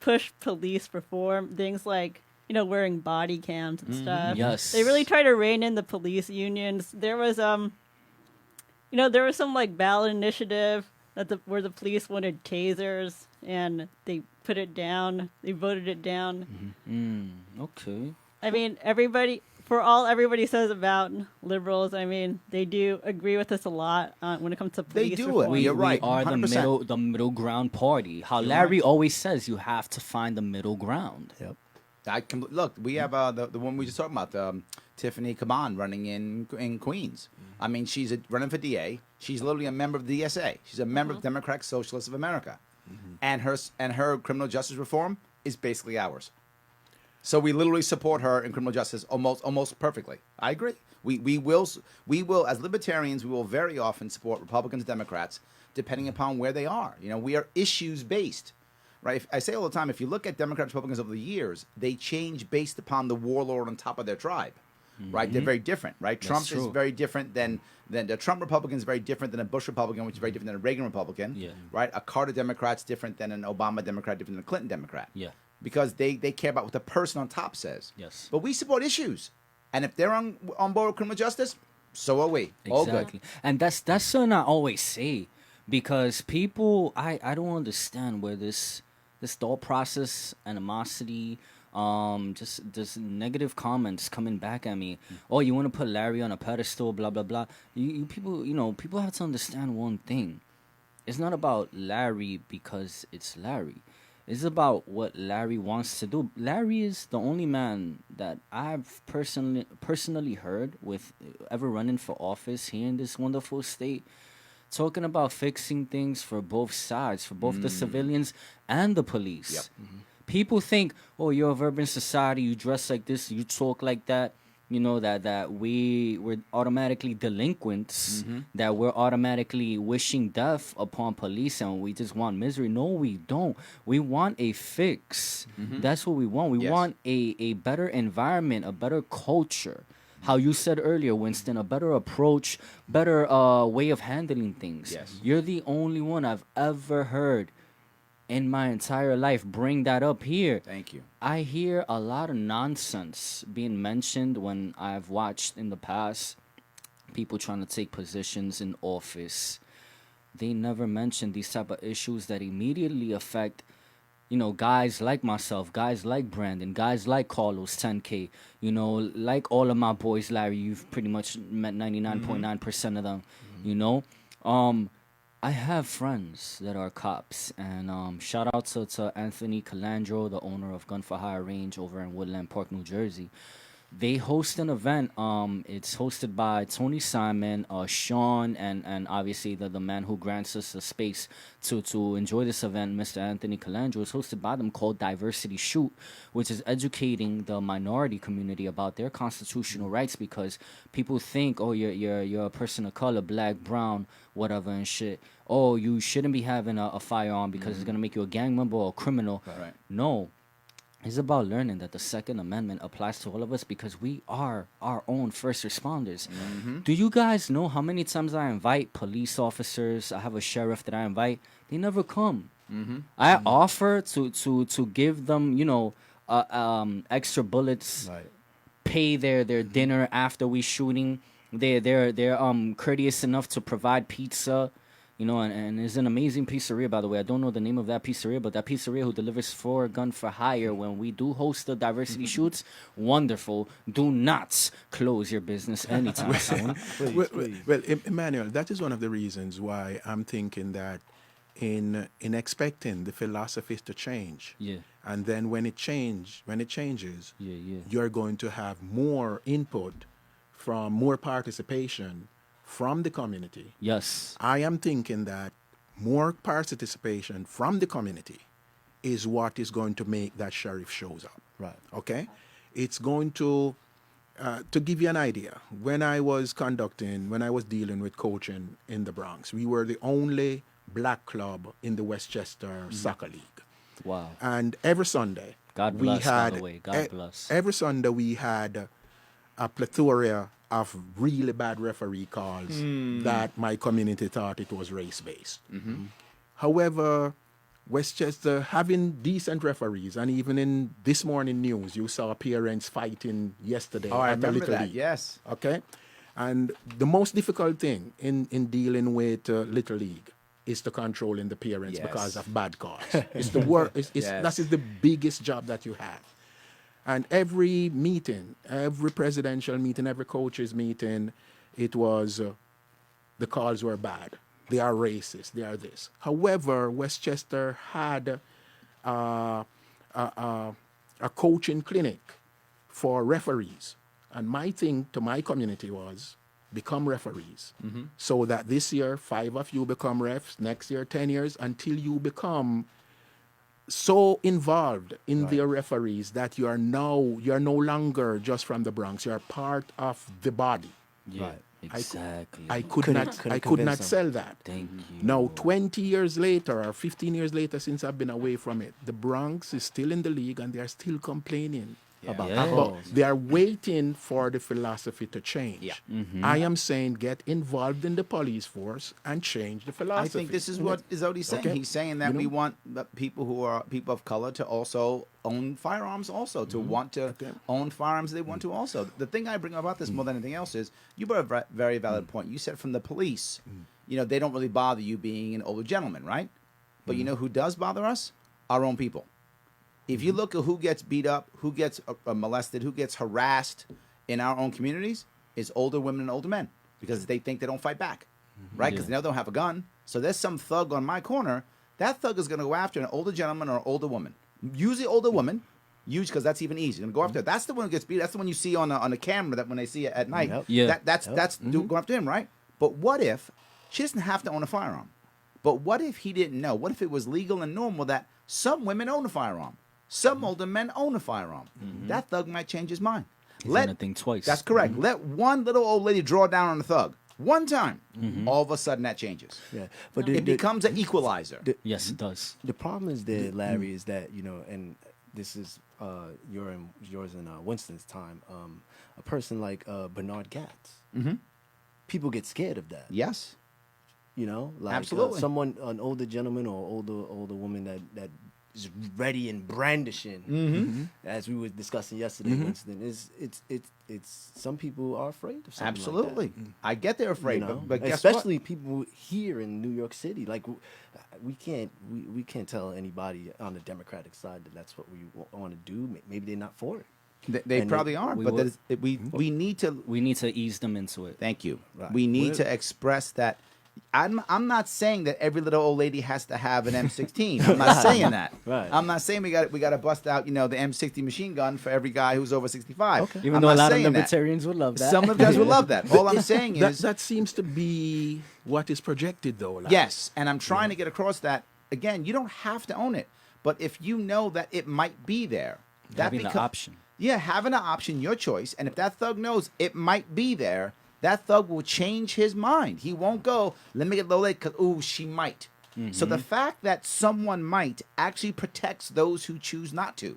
Speaker 6: push police reform, things like wearing body cams and stuff.
Speaker 2: Yes.
Speaker 6: They really try to rein in the police unions. There was there was some ballot initiative where the police wanted tasers, and they put it down. They voted it down.
Speaker 2: Okay.
Speaker 6: I mean, everybody says about liberals, I mean, they do agree with us a lot when it comes to
Speaker 4: They
Speaker 6: police
Speaker 4: do
Speaker 6: reform.
Speaker 4: it. You're right,
Speaker 2: We are
Speaker 4: 100%.
Speaker 2: the middle ground party. How Larry always says, you have to find the middle ground.
Speaker 3: Yep.
Speaker 4: Look, we have the one we just talked about, Tiffany Caban running in Queens. I mean, she's running for DA. She's literally a member of the DSA. She's a member of Democratic Socialists of America, and her criminal justice reform is basically ours. So we literally support her in criminal justice almost perfectly. I agree. We will as libertarians, we will very often support Republicans, Democrats, depending upon where they are. We are issues based. Right? I say all the time, if you look at Democrats, Republicans over the years, they change based upon the warlord on top of their tribe. Right? They're very different. Right? Trump is
Speaker 2: true.
Speaker 4: very different than the Trump Republican is very different than a Bush Republican, which is very different than a Reagan Republican.
Speaker 2: Yeah.
Speaker 4: Right? A Carter Democrat's different than an Obama Democrat, different than a Clinton Democrat.
Speaker 2: Yeah.
Speaker 4: Because they care about what the person on top says.
Speaker 2: Yes.
Speaker 4: But we support issues. And if they're on board with criminal justice, so are we. All good.
Speaker 2: Exactly. And that's something I always say, because people, I don't understand where this thought process, animosity, just negative comments coming back at me. Oh, you want to put Larry on a pedestal, blah blah blah. You people, people have to understand one thing. It's not about Larry because it's Larry. It's about what Larry wants to do. Larry is the only man that I've personally heard with ever running for office here in this wonderful state, talking about fixing things for both sides, for both the civilians and the police.
Speaker 4: Yep.
Speaker 2: People think, oh, you're of urban society, you dress like this, you talk like that, that we're automatically delinquents, that we're automatically wishing death upon police and we just want misery. No, we don't. We want a fix. That's what we want. We
Speaker 4: Yes.
Speaker 2: want a better environment, a better culture. How you said earlier, Winston, a better approach, better way of handling things.
Speaker 4: Yes.
Speaker 2: You're the only one I've ever heard in my entire life bring that up here.
Speaker 4: Thank you.
Speaker 2: I hear a lot of nonsense being mentioned when I've watched in the past people trying to take positions in office. They never mention these type of issues that immediately affect guys like myself, guys like Brandon, guys like Carlos 10K, like all of my boys, Larry. You've pretty much met 99.9% of them, I have friends that are cops, and shout out to Anthony Calandro, the owner of Gun for Hire Range over in Woodland Park, New Jersey. They host an event. It's hosted by Tony Simon, Sean, and obviously the man who grants us a space to enjoy this event, Mr. Anthony Calandro. It's hosted by them, called Diversity Shoot, which is educating the minority community about their constitutional rights, because people think, oh, you're a person of color, black, brown, whatever and shit. Oh, you shouldn't be having a firearm because it's gonna make you a gang member or a criminal.
Speaker 4: Right.
Speaker 2: No. It's about learning that the Second Amendment applies to all of us because we are our own first responders. Do you guys know how many times I invite police officers? I have a sheriff that I invite. They never come. I offer to give them, extra bullets,
Speaker 3: Right.
Speaker 2: pay their dinner after we shooting. They're courteous enough to provide pizza. And it's an amazing pizzeria, by the way. I don't know the name of that pizzeria, but that pizzeria who delivers for gun for hire when we do host the diversity shoots, wonderful. Do not close your business anytime soon.
Speaker 7: Well, Emmanuel, that is one of the reasons why I'm thinking that in expecting the philosophies to change,
Speaker 2: Yeah.
Speaker 7: and then when it changes,
Speaker 2: Yeah.
Speaker 7: you're going to have more input from more participation from the community.
Speaker 2: Yes.
Speaker 7: I am thinking that more participation from the community is what is going to make that sheriff shows up.
Speaker 3: Right.
Speaker 7: Okay? It's going to give you an idea, when I was dealing with coaching in the Bronx, we were the only black club in the Westchester Soccer League.
Speaker 2: Wow.
Speaker 7: And every Sunday,
Speaker 2: God
Speaker 7: we
Speaker 2: bless,
Speaker 7: had,
Speaker 2: by the way. God bless.
Speaker 7: Every Sunday we had a plethora of really bad referee calls that my community thought it was race-based. However, Westchester having decent referees, and even in this morning news, you saw parents fighting yesterday
Speaker 4: Oh, I
Speaker 7: at the
Speaker 4: remember
Speaker 7: Little
Speaker 4: that.
Speaker 7: League.
Speaker 4: Yes.
Speaker 7: Okay? And the most difficult thing in dealing with Little League is to controlling the parents
Speaker 4: Yes.
Speaker 7: because of bad calls. It's the work.
Speaker 4: Yes.
Speaker 7: That is the biggest job that you have. And every meeting, every presidential meeting, every coaches meeting, it was the calls were bad. They are racist. They are this. However, Westchester had a coaching clinic for referees. And my thing to my community was become referees. So that this year, 5 of you become refs, next year, 10 years, until you become so involved in their referees that you're no longer just from the Bronx. You're part of the body.
Speaker 2: Yeah.
Speaker 3: Right.
Speaker 2: Exactly.
Speaker 7: I could
Speaker 3: Couldn't
Speaker 7: not
Speaker 3: convince them.
Speaker 7: sell that.
Speaker 2: Thank you.
Speaker 7: Now, 20 years later or 15 years later since I've been away from it, the Bronx is still in the league and they're still complaining about
Speaker 2: Yeah.
Speaker 7: but they are waiting for the philosophy to change.
Speaker 4: Yeah.
Speaker 7: I am saying get involved in the police force and change the philosophy.
Speaker 4: I think this is what Izodi's saying.
Speaker 7: Okay.
Speaker 4: He's saying that we want the people who are people of color to also own firearms, also to want to own firearms. They want to also. The thing I bring up about this more than anything else is you brought a very valid point. You said from the police, they don't really bother you being an older gentleman, right? But you know who does bother us? Our own people. If you look at who gets beat up, who gets molested, who gets harassed in our own communities, it's older women and older men because they think they don't fight back, right? Because they know they don't have a gun. So there's some thug on my corner. That thug is going to go after an older gentleman or an older woman. Usually older woman, because that's even easier. Going to go after. That's the one who gets beat. That's the one you see on the camera that when they see it at night.
Speaker 3: Yep.
Speaker 2: Yeah.
Speaker 4: That's going after him, right? But what if she doesn't have to own a firearm? But what if he didn't know? What if it was legal and normal that some women own a firearm? Some older men own a firearm. That thug might change his mind.
Speaker 2: He's gonna think twice.
Speaker 4: That's correct. Let one little old lady draw down on the thug one time. All of a sudden, that changes.
Speaker 3: Yeah. But
Speaker 4: It becomes an equalizer.
Speaker 2: Yes, it does.
Speaker 3: The problem is there, Larry, is that, and this is yours and Winston's time, a person like Bernard Gatz. People get scared of that.
Speaker 4: Yes.
Speaker 3: Like
Speaker 4: Absolutely.
Speaker 3: an older gentleman or older woman that is ready and brandishing, as we were discussing yesterday, Winston. It's some people are afraid of something
Speaker 4: Absolutely.
Speaker 3: like that.
Speaker 4: I get they're afraid, but guess
Speaker 3: especially people here in New York City. Like we can't tell anybody on the Democratic side that that's what we want to do. Maybe they're not for it.
Speaker 4: They
Speaker 3: And
Speaker 4: probably aren't,
Speaker 2: we
Speaker 4: but
Speaker 2: will-
Speaker 4: we need to.
Speaker 2: We need to ease them into it.
Speaker 4: Thank you.
Speaker 3: Right.
Speaker 4: We need to express that. I'm not saying that every little old lady has to have an M16. I'm not saying that.
Speaker 3: Right.
Speaker 4: I'm not saying we got to bust out the M60 machine gun for every guy who's over 65.
Speaker 3: Okay.
Speaker 2: Even
Speaker 4: I'm
Speaker 2: though a
Speaker 4: not
Speaker 2: lot of
Speaker 4: saying that.
Speaker 2: libertarians would love that.
Speaker 4: Some of guys will love that. All I'm saying is
Speaker 7: that seems to be what is projected, though. Larry.
Speaker 4: yes, and I'm trying to get across that again. You don't have to own it, but if you know that it might be there, that
Speaker 2: Having the option.
Speaker 4: Yeah, having an option, your choice. And if that thug knows it might be there, that thug will change his mind. He won't go, let me get low late because, ooh, she might. So the fact that someone might actually protects those who choose not to.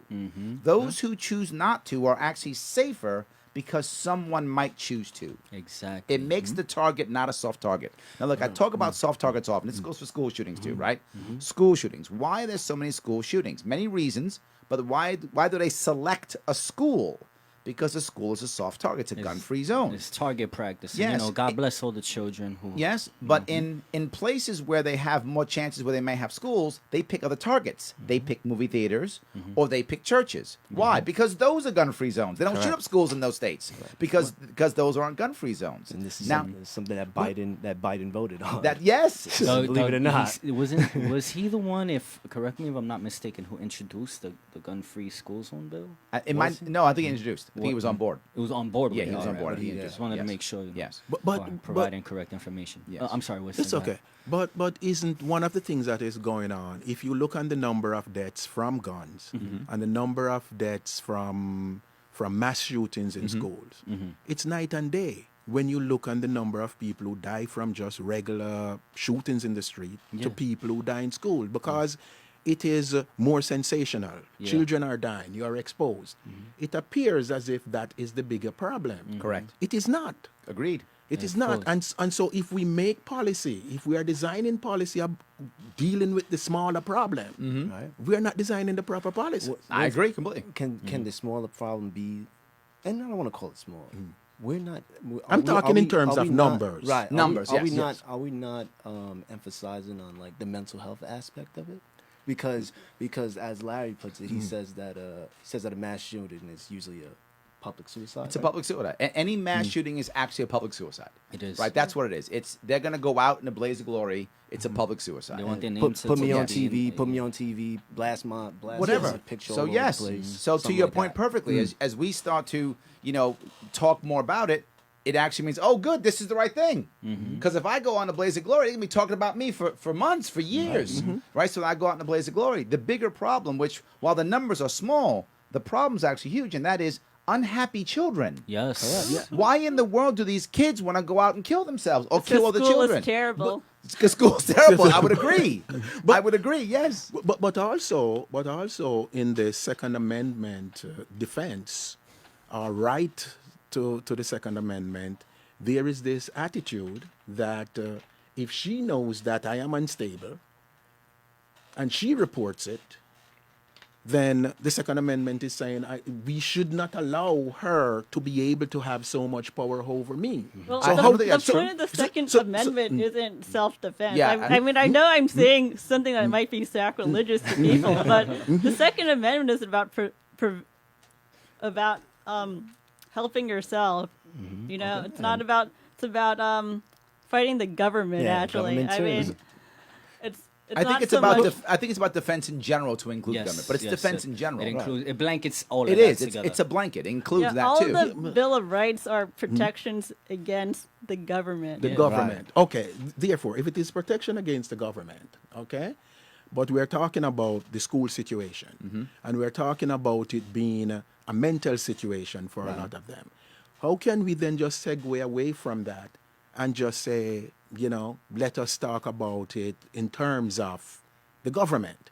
Speaker 4: Those who choose not to are actually safer because someone might choose to.
Speaker 2: Exactly.
Speaker 4: It makes the target not a soft target. Now, look, I talk about soft targets often. This goes for school shootings too, right? School shootings. Why are there so many school shootings? Many reasons, but why do they select a school? Because the school is a soft target. It's a gun-free zone.
Speaker 2: It's target practice. And,
Speaker 4: Yes,
Speaker 2: God bless all the children who.
Speaker 4: Yes, but in places where they have more chances where they may have schools, they pick other targets. They pick movie theaters or they pick churches. Why? Because those are gun-free zones. They don't shoot up schools in those states because those aren't gun-free zones.
Speaker 3: And this is
Speaker 4: now,
Speaker 3: something that Biden voted on.
Speaker 4: that yes,
Speaker 3: Believe it or not.
Speaker 2: Was he the one? If correct me if I'm not mistaken, who introduced the gun-free school zone bill?
Speaker 4: I think he introduced. I think he was on board.
Speaker 2: It was on board.
Speaker 4: Yeah,
Speaker 2: with
Speaker 4: he
Speaker 2: it.
Speaker 4: was on
Speaker 2: Alright,
Speaker 4: board.
Speaker 2: but
Speaker 4: He
Speaker 2: just wanted to
Speaker 4: yes.
Speaker 2: make sure.
Speaker 4: Yes.
Speaker 2: But providing correct information.
Speaker 4: Yes.
Speaker 2: I'm sorry. What's
Speaker 7: It's okay. But isn't one of the things that is going on, if you look on the number of deaths from guns and the number of deaths from mass shootings in schools, it's night and day. When you look on the number of people who die from just regular shootings in the street to people who die in school, because it is more sensational.
Speaker 2: Yeah.
Speaker 7: Children are dying. You are exposed. It appears as if that is the bigger problem.
Speaker 4: Correct.
Speaker 7: It is not.
Speaker 4: Agreed.
Speaker 7: It is not. And so if we make policy, if we are designing policy dealing with the smaller problem, right, we are not designing the proper policy.
Speaker 4: I agree completely.
Speaker 3: Can the smaller problem be? And I don't want to call it small. We're not.
Speaker 7: I'm talking in terms of numbers.
Speaker 3: Right.
Speaker 4: Numbers,
Speaker 3: Are we
Speaker 4: yes.
Speaker 3: not? Are we not emphasizing on like the mental health aspect of it? Because as Larry puts it, he says that a mass shooting is usually a public suicide.
Speaker 4: It's a public suicide. Any mass shooting is actually a public suicide.
Speaker 2: It is.
Speaker 4: Right. That's what it is. They're gonna go out in a blaze of glory. It's a public suicide.
Speaker 2: They want their names
Speaker 3: Put me
Speaker 2: to
Speaker 3: on
Speaker 2: be
Speaker 3: TV.
Speaker 2: in-
Speaker 3: Put me on TV. Blast
Speaker 4: Whatever.
Speaker 3: a picture.
Speaker 4: So
Speaker 3: all over
Speaker 4: yes.
Speaker 3: the place,
Speaker 4: So to
Speaker 3: something
Speaker 4: your
Speaker 3: like
Speaker 4: point
Speaker 3: that.
Speaker 4: perfectly, as we start to talk more about it, it actually means, oh, good, this is the right thing. Because if I go on the blaze of glory, they're gonna be talking about me for months, for years, right? So I go out in the blaze of glory. The bigger problem, which while the numbers are small, the problem's actually huge, and that is unhappy children.
Speaker 2: Yes.
Speaker 4: Why in the world do these kids want to go out and kill themselves or kill other
Speaker 6: school
Speaker 4: children?
Speaker 6: is terrible.
Speaker 4: Because school's terrible. I would agree. I would agree. Yes.
Speaker 7: But also in the Second Amendment defense, right to the Second Amendment, there is this attitude that if she knows that I am unstable and she reports it, then the Second Amendment is saying we should not allow her to be able to have so much power over me.
Speaker 6: Well,
Speaker 4: So
Speaker 6: the,
Speaker 4: how
Speaker 6: the
Speaker 4: do they- so-
Speaker 6: point of the Second
Speaker 7: so-
Speaker 6: Amendment isn't self-defense.
Speaker 4: Yeah,
Speaker 6: I mean, I know I'm saying something that might be sacrilegious to people, but the Second Amendment is about helping yourself. It's not about. It's about fighting the government.
Speaker 3: Yeah,
Speaker 6: actually,
Speaker 3: government
Speaker 6: I
Speaker 3: too.
Speaker 6: mean, it's.
Speaker 4: I think
Speaker 6: not
Speaker 4: it's
Speaker 6: so
Speaker 4: about
Speaker 6: much-
Speaker 4: I think it's about defense in general to include
Speaker 2: Yes,
Speaker 4: government, but it's
Speaker 2: yes,
Speaker 4: defense in general.
Speaker 2: It includes. It blankets all of
Speaker 4: It
Speaker 2: that
Speaker 4: is.
Speaker 2: together.
Speaker 4: It's a blanket. It includes that
Speaker 6: all
Speaker 4: too.
Speaker 6: the Bill of Rights are protections against the government.
Speaker 7: The government. Okay. Therefore, if it is protection against the government, okay, but we're talking about the school situation, and we're talking about it being a mental situation for a lot of them. How can we then just segue away from that and just say, let us talk about it in terms of the government?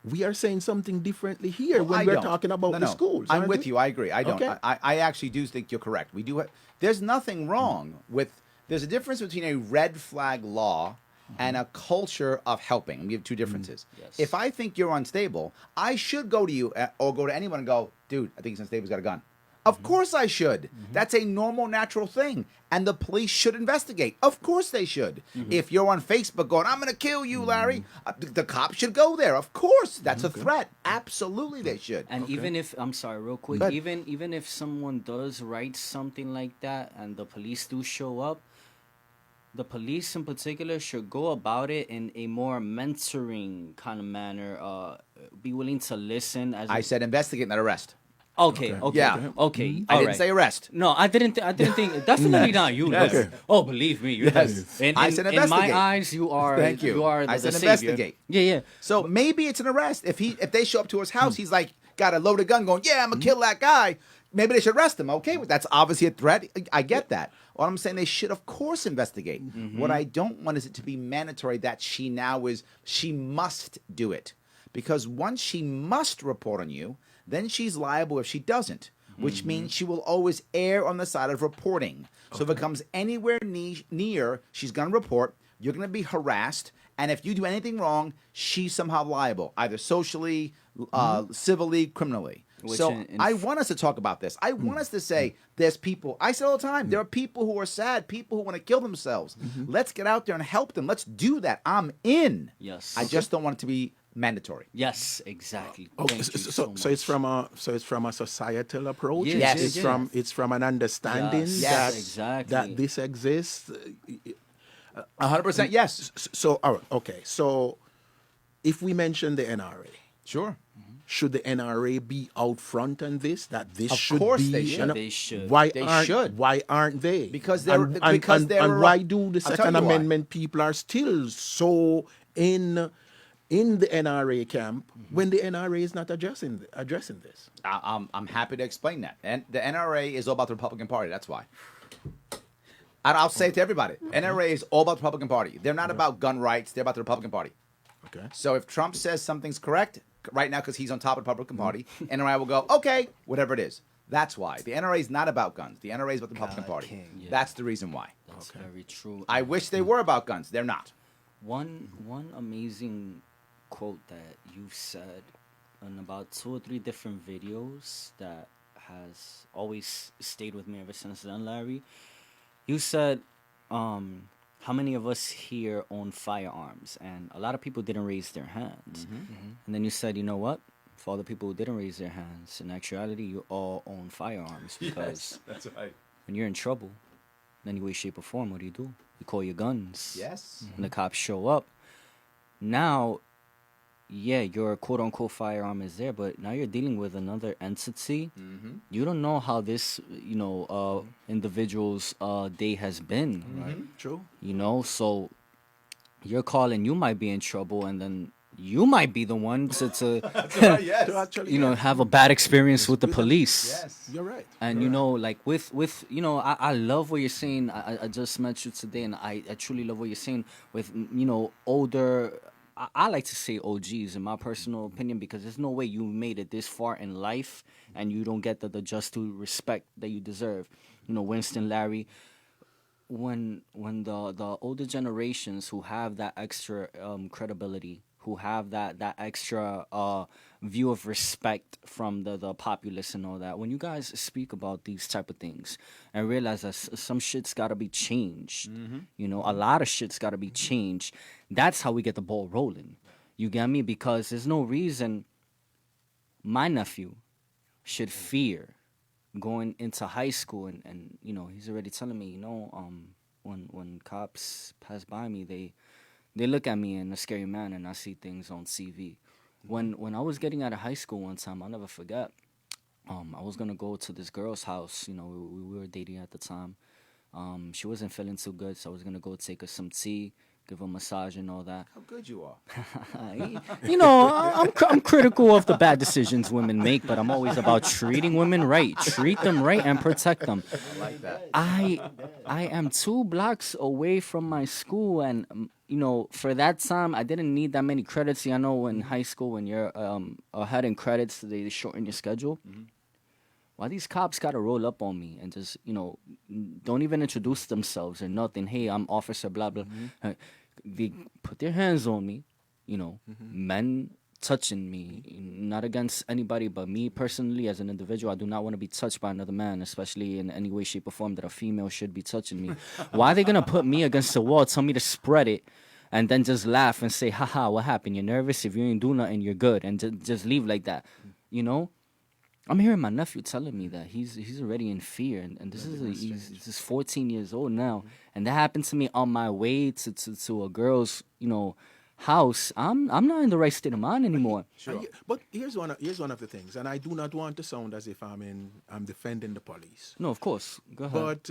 Speaker 7: We are saying something differently here when
Speaker 4: I
Speaker 7: we're
Speaker 4: don't.
Speaker 7: talking about
Speaker 4: No,
Speaker 7: the
Speaker 4: no.
Speaker 7: schools.
Speaker 4: I'm
Speaker 7: aren't
Speaker 4: with
Speaker 7: we?
Speaker 4: you. I agree. I don't.
Speaker 7: Okay.
Speaker 4: I actually do think you're correct. We do. There's nothing wrong with. There's a difference between a red flag law and a culture of helping. And we have two differences.
Speaker 2: Yes.
Speaker 4: If I think you're unstable, I should go to you or go to anyone and go, dude, I think he's unstable. He's got a gun. Of course I should. That's a normal, natural thing. And the police should investigate. Of course they should. If you're on Facebook going, I'm going to kill you, Larry, the cops should go there. Of course. That's a threat. Absolutely they should.
Speaker 2: And even if I'm sorry, real quick,
Speaker 4: But-
Speaker 2: even if someone does write something like that and the police do show up, the police in particular should go about it in a more mentoring kind of manner. Be willing to listen. As
Speaker 4: I said investigate, not arrest.
Speaker 2: okay,
Speaker 4: Yeah.
Speaker 2: okay.
Speaker 4: I
Speaker 2: all
Speaker 4: didn't
Speaker 2: right.
Speaker 4: say arrest.
Speaker 2: No, I didn't. I didn't think. Definitely not you.
Speaker 4: Yes.
Speaker 2: Yes. Oh, believe me. Yes.
Speaker 4: I said
Speaker 2: in my
Speaker 4: investigate.
Speaker 2: eyes, you are.
Speaker 4: Thank you.
Speaker 2: You are
Speaker 4: I
Speaker 2: the
Speaker 4: said
Speaker 2: savior.
Speaker 4: investigate.
Speaker 2: Yeah.
Speaker 4: So maybe it's an arrest. If they show up to his house, he's like got a loaded gun going, yeah, I'm gonna kill that guy. maybe they should arrest him. Okay, that's obviously a threat. I get that. All I'm saying, they should, of course, investigate. What I don't want is it to be mandatory that she must do it. Because once she must report on you, then she's liable if she doesn't, which means she will always err on the side of reporting. So if it comes anywhere near, she's going to report, you're going to be harassed, and if you do anything wrong, she's somehow liable, either socially, civilly, criminally. So I want us to talk about this. I want us to say there's people. I say all the time, there are people who are sad, people who want to kill themselves. Let's get out there and help them. Let's do that. I'm in.
Speaker 2: Yes.
Speaker 4: I just don't want it to be mandatory.
Speaker 2: Yes, exactly.
Speaker 7: Okay,
Speaker 2: Thank you
Speaker 7: so
Speaker 2: much.
Speaker 7: it's from a societal approach.
Speaker 2: Yes,
Speaker 7: It's from an understanding
Speaker 2: Yes,
Speaker 7: that
Speaker 2: exactly.
Speaker 7: that this exists.
Speaker 4: 100% yes.
Speaker 7: So all right, okay. So if we mention the NRA,
Speaker 4: Sure.
Speaker 7: should the NRA be out front on this? That this
Speaker 4: Of
Speaker 7: should
Speaker 4: course
Speaker 7: be.
Speaker 4: they should.
Speaker 2: They should.
Speaker 7: Why
Speaker 4: They
Speaker 7: aren't
Speaker 4: should.
Speaker 7: Why aren't they?
Speaker 4: Because they're-
Speaker 7: and,
Speaker 4: because
Speaker 7: and,
Speaker 4: they're-
Speaker 7: and why do the
Speaker 4: I'll tell
Speaker 7: Second
Speaker 4: you why.
Speaker 7: Amendment people are still so in the NRA camp when the NRA is not addressing this?
Speaker 4: I'm happy to explain that. And the NRA is all about the Republican Party. That's why. And I'll say it to everybody. NRA is all about the Republican Party. They're not about gun rights. They're about the Republican Party.
Speaker 7: Okay.
Speaker 4: So if Trump says something's correct right now because he's on top of the Republican Party, NRA will go, okay, whatever it is. That's why. The NRA is not about guns. The NRA is about the Republican Party.
Speaker 3: King.
Speaker 2: Yeah.
Speaker 4: That's the reason why.
Speaker 2: That's very true.
Speaker 4: I wish they were about guns. They're not.
Speaker 2: One amazing quote that you've said in about 2 or 3 different videos that has always stayed with me ever since then, Larry. You said, how many of us here own firearms? And a lot of people didn't raise their hands. And then you said, you know what? For all the people who didn't raise their hands, in actuality, you all own firearms because
Speaker 4: That's right.
Speaker 2: when you're in trouble, in any way, shape, or form, what do? You call your guns.
Speaker 4: Yes.
Speaker 2: And the cops show up. Now, yeah, your quote-unquote firearm is there, but now you're dealing with another entity. You don't know how this, individual's day has been.
Speaker 7: Right. True.
Speaker 2: So you're calling, you might be in trouble, and then you might be the one to
Speaker 4: Yes.
Speaker 7: To actually,
Speaker 2: have a bad experience with the police.
Speaker 4: Yes.
Speaker 7: You're right.
Speaker 2: And like with I love what you're saying. I just met you today, and I truly love what you're saying with older. I like to say OGs in my personal opinion because there's no way you made it this far in life and you don't get the just due respect that you deserve. Winston, Larry. When the older generations who have that extra credibility, who have that extra view of respect from the populace and all that, when you guys speak about these type of things and realize that some shit's got to be changed, a lot of shit's got to be changed, that's how we get the ball rolling. You get me? Because there's no reason my nephew should fear going into high school and he's already telling me, when cops pass by me, they look at me in a scary manner and I see things on CV. When I was getting out of high school one time, I'll never forget, I was gonna go to this girl's house. We were dating at the time. She wasn't feeling too good, so I was gonna go take her some tea, give her a massage and all that.
Speaker 4: How good you are.
Speaker 2: I'm critical of the bad decisions women make, but I'm always about treating women right. Treat them right and protect them.
Speaker 4: I like that.
Speaker 2: I am 2 blocks away from my school, and for that time, I didn't need that many credits. I know in high school, when you're ahead in credits, they shorten your schedule. Why these cops gotta roll up on me and just don't even introduce themselves or nothing? Hey, I'm officer blah blah. They put their hands on me, men touching me, not against anybody but me personally as an individual. I do not want to be touched by another man, especially in any way, shape, or form that a female should be touching me. Why are they gonna put me against the wall, tell me to spread it, and then just laugh and say, haha, what happened? You're nervous? If you ain't do nothing, you're good, and just leave like that, I'm hearing my nephew telling me that he's already in fear, and this he's 14 years old now, and that happened to me on my way to a girl's house. I'm not in the right state of mind anymore.
Speaker 7: Sure. But here's one of the things, and I do not want to sound as if I'm defending the police.
Speaker 2: No, of course. Go ahead.
Speaker 7: But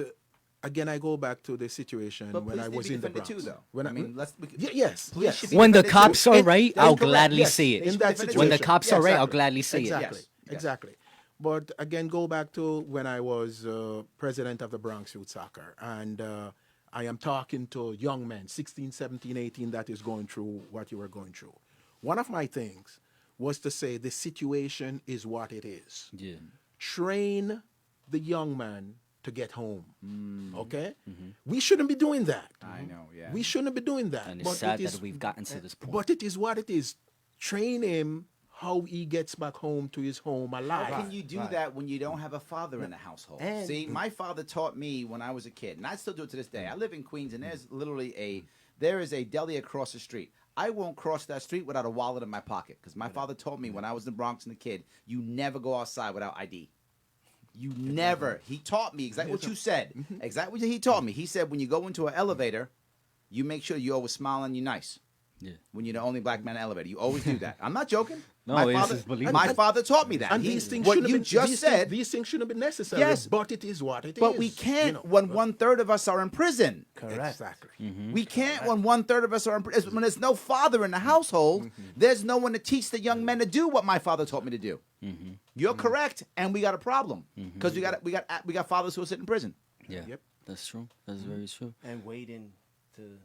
Speaker 7: again, I go back to the situation
Speaker 4: But
Speaker 7: when I was in the Bronx.
Speaker 4: too, though.
Speaker 7: When
Speaker 4: Police
Speaker 7: yes.
Speaker 4: should be
Speaker 2: when the
Speaker 4: defended
Speaker 2: cops
Speaker 4: too.
Speaker 2: are right,
Speaker 7: That's
Speaker 2: I'll
Speaker 7: correct,
Speaker 2: gladly
Speaker 7: yes.
Speaker 2: say it.
Speaker 7: In that situation.
Speaker 2: When the cops are right, I'll
Speaker 7: Exactly.
Speaker 2: gladly say
Speaker 7: Exactly.
Speaker 2: it.
Speaker 4: Yes.
Speaker 7: Exactly. But again, go back to when I was president of the Bronx Youth Soccer, and I am talking to young men, 16, 17, 18, that is going through what you were going through. One of my things was to say the situation is what it is.
Speaker 2: Yeah.
Speaker 7: Train the young man to get home. Okay? We shouldn't be doing that.
Speaker 4: I know, yeah.
Speaker 7: We shouldn't be doing that.
Speaker 2: And it's sad that we've gotten to this point.
Speaker 7: But it is what it is. Train him how he gets back home to his home alive.
Speaker 4: How can you do that when you don't have a father in the household?
Speaker 3: And-
Speaker 4: See, my father taught me when I was a kid, and I still do it to this day. I live in Queens, and there is a deli across the street. I won't cross that street without a wallet in my pocket, because my father told me when I was in the Bronx and a kid, you never go outside without ID. You never. He taught me exactly what you said. Exactly what he taught me. He said when you go into an elevator, you make sure you always smile and you're nice.
Speaker 2: Yeah.
Speaker 4: When you're the only black man in the elevator, you always do that. I'm not joking.
Speaker 2: No,
Speaker 4: my
Speaker 2: it's
Speaker 4: father,
Speaker 2: just believable.
Speaker 4: my father taught me that.
Speaker 7: And these things
Speaker 4: what
Speaker 7: shouldn't
Speaker 4: you
Speaker 7: be,
Speaker 4: just
Speaker 7: these
Speaker 4: said.
Speaker 7: these things shouldn't be necessary.
Speaker 4: Yes.
Speaker 7: But it is what it is.
Speaker 4: But we can't when 1/3 of us are in prison.
Speaker 3: Correct.
Speaker 7: Exactly.
Speaker 4: We can't when 1/3 of us are in prison. When there's no father in the household, there's no one to teach the young men to do what my father taught me to do. You're correct, and we got a problem because we got fathers who are sitting in prison.
Speaker 2: Yeah.
Speaker 7: Yep.
Speaker 2: That's true. That's very true.
Speaker 3: And waiting to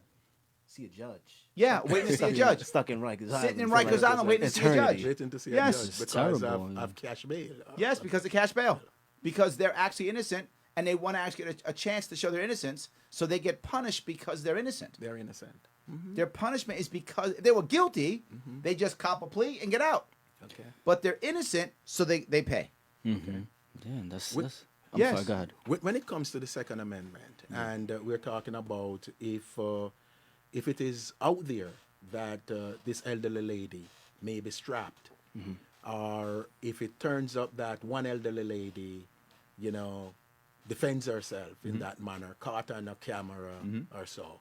Speaker 3: see a judge.
Speaker 4: Yeah, waiting to see a judge.
Speaker 3: Stuck in Rikers Island.
Speaker 4: Sitting in
Speaker 3: for
Speaker 4: Rikers Island waiting to see a
Speaker 3: eternity.
Speaker 4: judge.
Speaker 7: Waiting to see
Speaker 4: Yes.
Speaker 7: a judge
Speaker 2: It's
Speaker 7: because
Speaker 2: terrible, yeah.
Speaker 7: of cash bail.
Speaker 4: Yes, because of cash bail. Because they're actually innocent, and they want to actually get a chance to show their innocence, so they get punished because they're innocent.
Speaker 7: They're innocent.
Speaker 4: Their punishment is because if they were guilty, they just cop a plea and get out.
Speaker 7: Okay.
Speaker 4: But they're innocent, so they pay.
Speaker 2: Mm-hmm. Yeah, and that's.
Speaker 7: With-
Speaker 2: I'm
Speaker 4: Yes.
Speaker 2: sorry, go ahead.
Speaker 7: When it comes to the Second Amendment, and we're talking about if it is out there that this elderly lady may be strapped, or if it turns up that one elderly lady, defends herself in that manner, caught on a camera or so,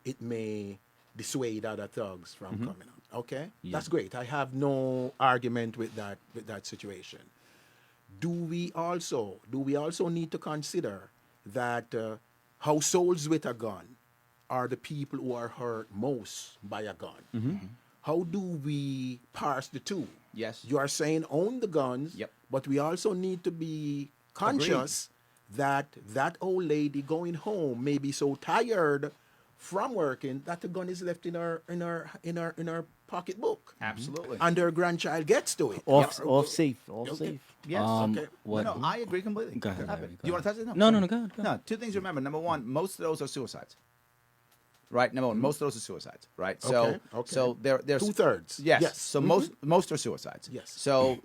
Speaker 7: it may dissuade other thugs from coming out. Okay, that's great. I have no argument with that situation. Do we also need to consider that households with a gun are the people who are hurt most by a gun? How do we parse the two?
Speaker 4: Yes.
Speaker 7: You are saying own the guns,
Speaker 4: Yep.
Speaker 7: but we also need to be conscious that old lady going home may be so tired from working that the gun is left in her pocketbook,
Speaker 4: Absolutely.
Speaker 7: and her grandchild gets to it.
Speaker 3: Off safe.
Speaker 7: Okay.
Speaker 3: Safe.
Speaker 4: Yes.
Speaker 7: Okay.
Speaker 2: What?
Speaker 4: No, I agree completely.
Speaker 2: Go ahead,
Speaker 4: Have
Speaker 2: Larry,
Speaker 4: it.
Speaker 2: go
Speaker 4: Do you want to touch it?
Speaker 2: No, go ahead. Go ahead.
Speaker 4: No, two things to remember. Number one, most of those are suicides. Right? Number one, most of those are suicides. Right? So,
Speaker 7: Okay.
Speaker 4: so they're
Speaker 7: 2/3.
Speaker 4: Yes.
Speaker 7: Yes.
Speaker 4: So most are suicides.
Speaker 7: Yes.
Speaker 4: So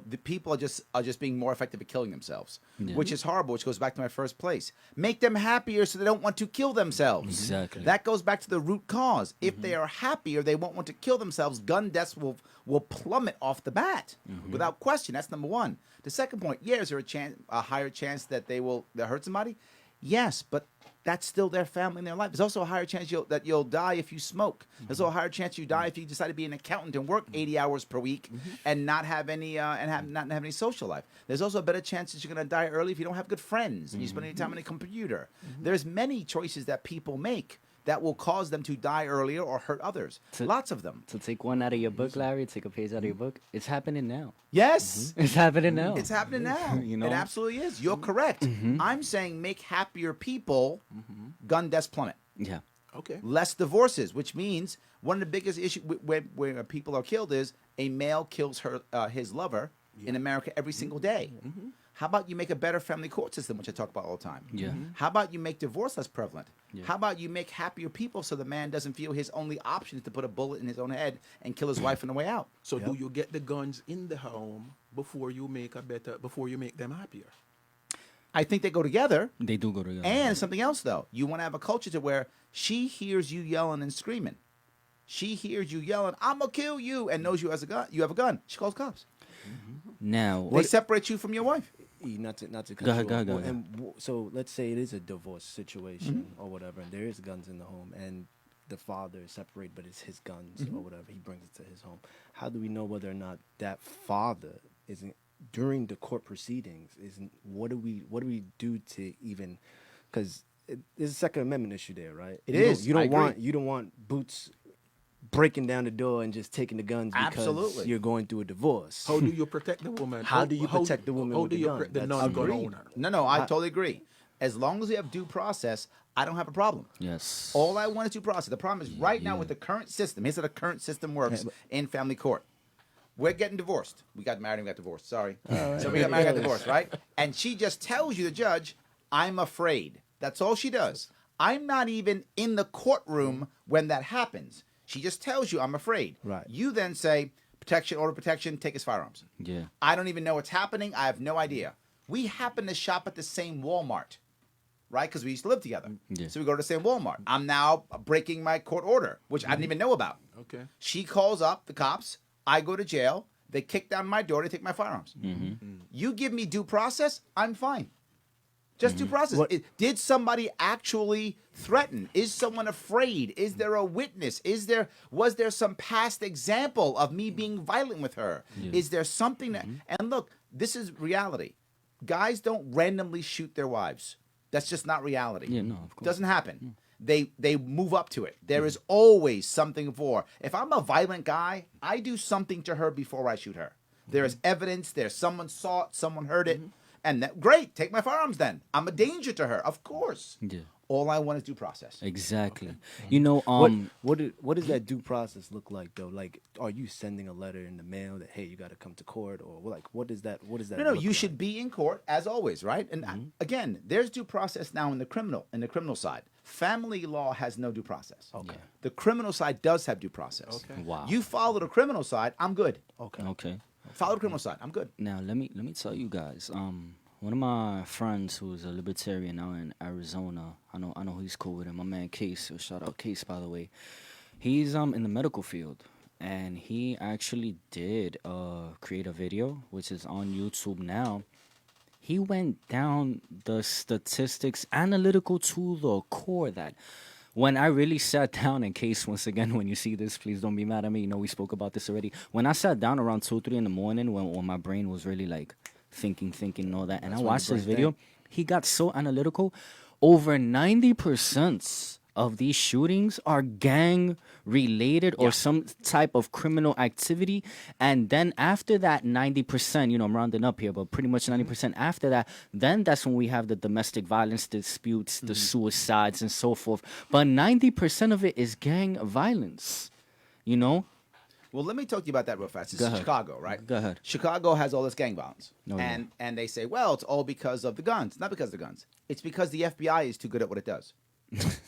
Speaker 4: the people are just being more effective at killing themselves, which is horrible. Which goes back to my first place. Make them happier so they don't want to kill themselves.
Speaker 2: Exactly.
Speaker 4: That goes back to the root cause. If they are happier, they won't want to kill themselves. Gun deaths will plummet off the bat without question. That's number one. The second point, is there a higher chance that they'll hurt somebody? Yes, but that's still their family and their life. There's also a higher chance that you'll die if you smoke. There's also a higher chance you die if you decide to be an accountant and work 80 hours per week and not have any not have any social life. There's also a better chance that you're going to die early if you don't have good friends and you spend any time on a computer. There's many choices that people make that will cause them to die earlier or hurt others. Lots of them.
Speaker 2: To take one out of your book, Larry, take a page out of your book, it's happening now.
Speaker 4: Yes.
Speaker 2: It's happening now.
Speaker 4: It's happening now.
Speaker 2: You know?
Speaker 4: It absolutely is. You're correct. I'm saying make happier people, gun deaths plummet.
Speaker 2: Yeah.
Speaker 7: Okay.
Speaker 4: Less divorces, which means one of the biggest issues where people are killed is a male kills his lover in America every single day. How about you make a better family court system, which I talk about all the time?
Speaker 2: Yeah.
Speaker 4: How about you make divorce less prevalent?
Speaker 2: Yeah.
Speaker 4: How about you make happier people so the man doesn't feel his only option is to put a bullet in his own head and kill his wife on the way out?
Speaker 7: So do you get the guns in the home before you make them happier?
Speaker 4: I think they go together.
Speaker 2: They do go together.
Speaker 4: And something else, though. You want to have a culture to where she hears you yelling and screaming. She hears you yelling, "I'm going to kill you," and knows you have a gun. She calls cops.
Speaker 2: Now,
Speaker 4: They separate you from your wife.
Speaker 3: Not to cut
Speaker 2: Go ahead,
Speaker 3: you
Speaker 2: go
Speaker 3: off.
Speaker 2: ahead, go ahead.
Speaker 3: And so let's say it is a divorce situation or whatever, and there is guns in the home, and the father is separated, but it's his guns or whatever. He brings it to his home. How do we know whether or not that father isn't during the court proceedings? What do we do to even? Because there's a Second Amendment issue there, right?
Speaker 4: It is.
Speaker 3: You
Speaker 4: I
Speaker 3: don't
Speaker 4: agree.
Speaker 3: want boots breaking down the door and just taking the guns because
Speaker 4: Absolutely.
Speaker 3: you're going through a divorce.
Speaker 7: How do you protect the woman?
Speaker 3: How do you protect the woman
Speaker 7: How
Speaker 3: with
Speaker 7: do
Speaker 3: the
Speaker 7: you
Speaker 3: gun?
Speaker 7: protect the
Speaker 3: That's
Speaker 7: non-gun
Speaker 3: agreed.
Speaker 7: owner?
Speaker 4: No, I totally agree. As long as we have due process, I don't have a problem.
Speaker 2: Yes.
Speaker 4: All I want is due process. The problem is right now with the current system. Here's how the current system works in family court. We're getting divorced. We got married and we got divorced. Sorry. So we got married and got divorced, right? And she just tells you, the judge, I'm afraid. That's all she does. I'm not even in the courtroom when that happens. She just tells you, I'm afraid.
Speaker 3: Right.
Speaker 4: You then say, protection, order of protection, take his firearms.
Speaker 2: Yeah.
Speaker 4: I don't even know what's happening. I have no idea. We happen to shop at the same Walmart, right? Because we used to live together.
Speaker 2: Yeah.
Speaker 4: So we go to the same Walmart. I'm now breaking my court order, which I didn't even know about.
Speaker 7: Okay.
Speaker 4: She calls up the cops. I go to jail. They kick down my door. They take my firearms. You give me due process, I'm fine. Just due process. Did somebody actually threaten? Is someone afraid? Is there a witness? Was there some past example of me being violent with her?
Speaker 2: Yeah.
Speaker 4: Is there something that? And look, this is reality. Guys don't randomly shoot their wives. That's just not reality.
Speaker 2: Yeah, no, of course.
Speaker 4: Doesn't happen. They move up to it. There is always something for. If I'm a violent guy, I do something to her before I shoot her. There is evidence. There's someone saw it. Someone heard it. And that, great, take my firearms then. I'm a danger to her, of course.
Speaker 2: Yeah.
Speaker 4: All I want is due process.
Speaker 2: Exactly. You know,
Speaker 3: What does that due process look like though? Like, are you sending a letter in the mail that hey, you got to come to court, or like what does that? What does that?
Speaker 4: No,
Speaker 3: look
Speaker 4: you
Speaker 3: like?
Speaker 4: should be in court as always, right? And again, there's due process now in the criminal side. Family law has no due process.
Speaker 3: Okay.
Speaker 4: The criminal side does have due process.
Speaker 7: Okay.
Speaker 2: Wow.
Speaker 4: You follow the criminal side, I'm good.
Speaker 3: Okay.
Speaker 2: Okay.
Speaker 4: Follow the criminal side, I'm good.
Speaker 2: Now let me tell you guys. One of my friends who's a libertarian out in Arizona. I know he's cool with him. My man Case. Shout out Case, by the way. He's in the medical field, and he actually did create a video which is on YouTube now. He went down the statistics, analytical to the core. That when I really sat down, in case once again when you see this, please don't be mad at me. You know we spoke about this already. When I sat down around 2-3 in the morning, when my brain was really like thinking and all that, and I watched this video, he got so analytical. Over 90% of these shootings are gang related or some type of criminal activity. And then after that 90%, you know, I'm rounding up here, but pretty much 90% after that, then that's when we have the domestic violence disputes, the suicides and so forth. But 90% of it is gang violence, you know?
Speaker 4: Well, let me talk to you about that real fast. This
Speaker 2: Go
Speaker 4: is
Speaker 2: ahead.
Speaker 4: Chicago, right?
Speaker 2: Go ahead.
Speaker 4: Chicago has all this gang violence.
Speaker 2: Oh, yeah.
Speaker 4: And they say, well, it's all because of the guns. Not because of the guns. It's because the FBI is too good at what it does.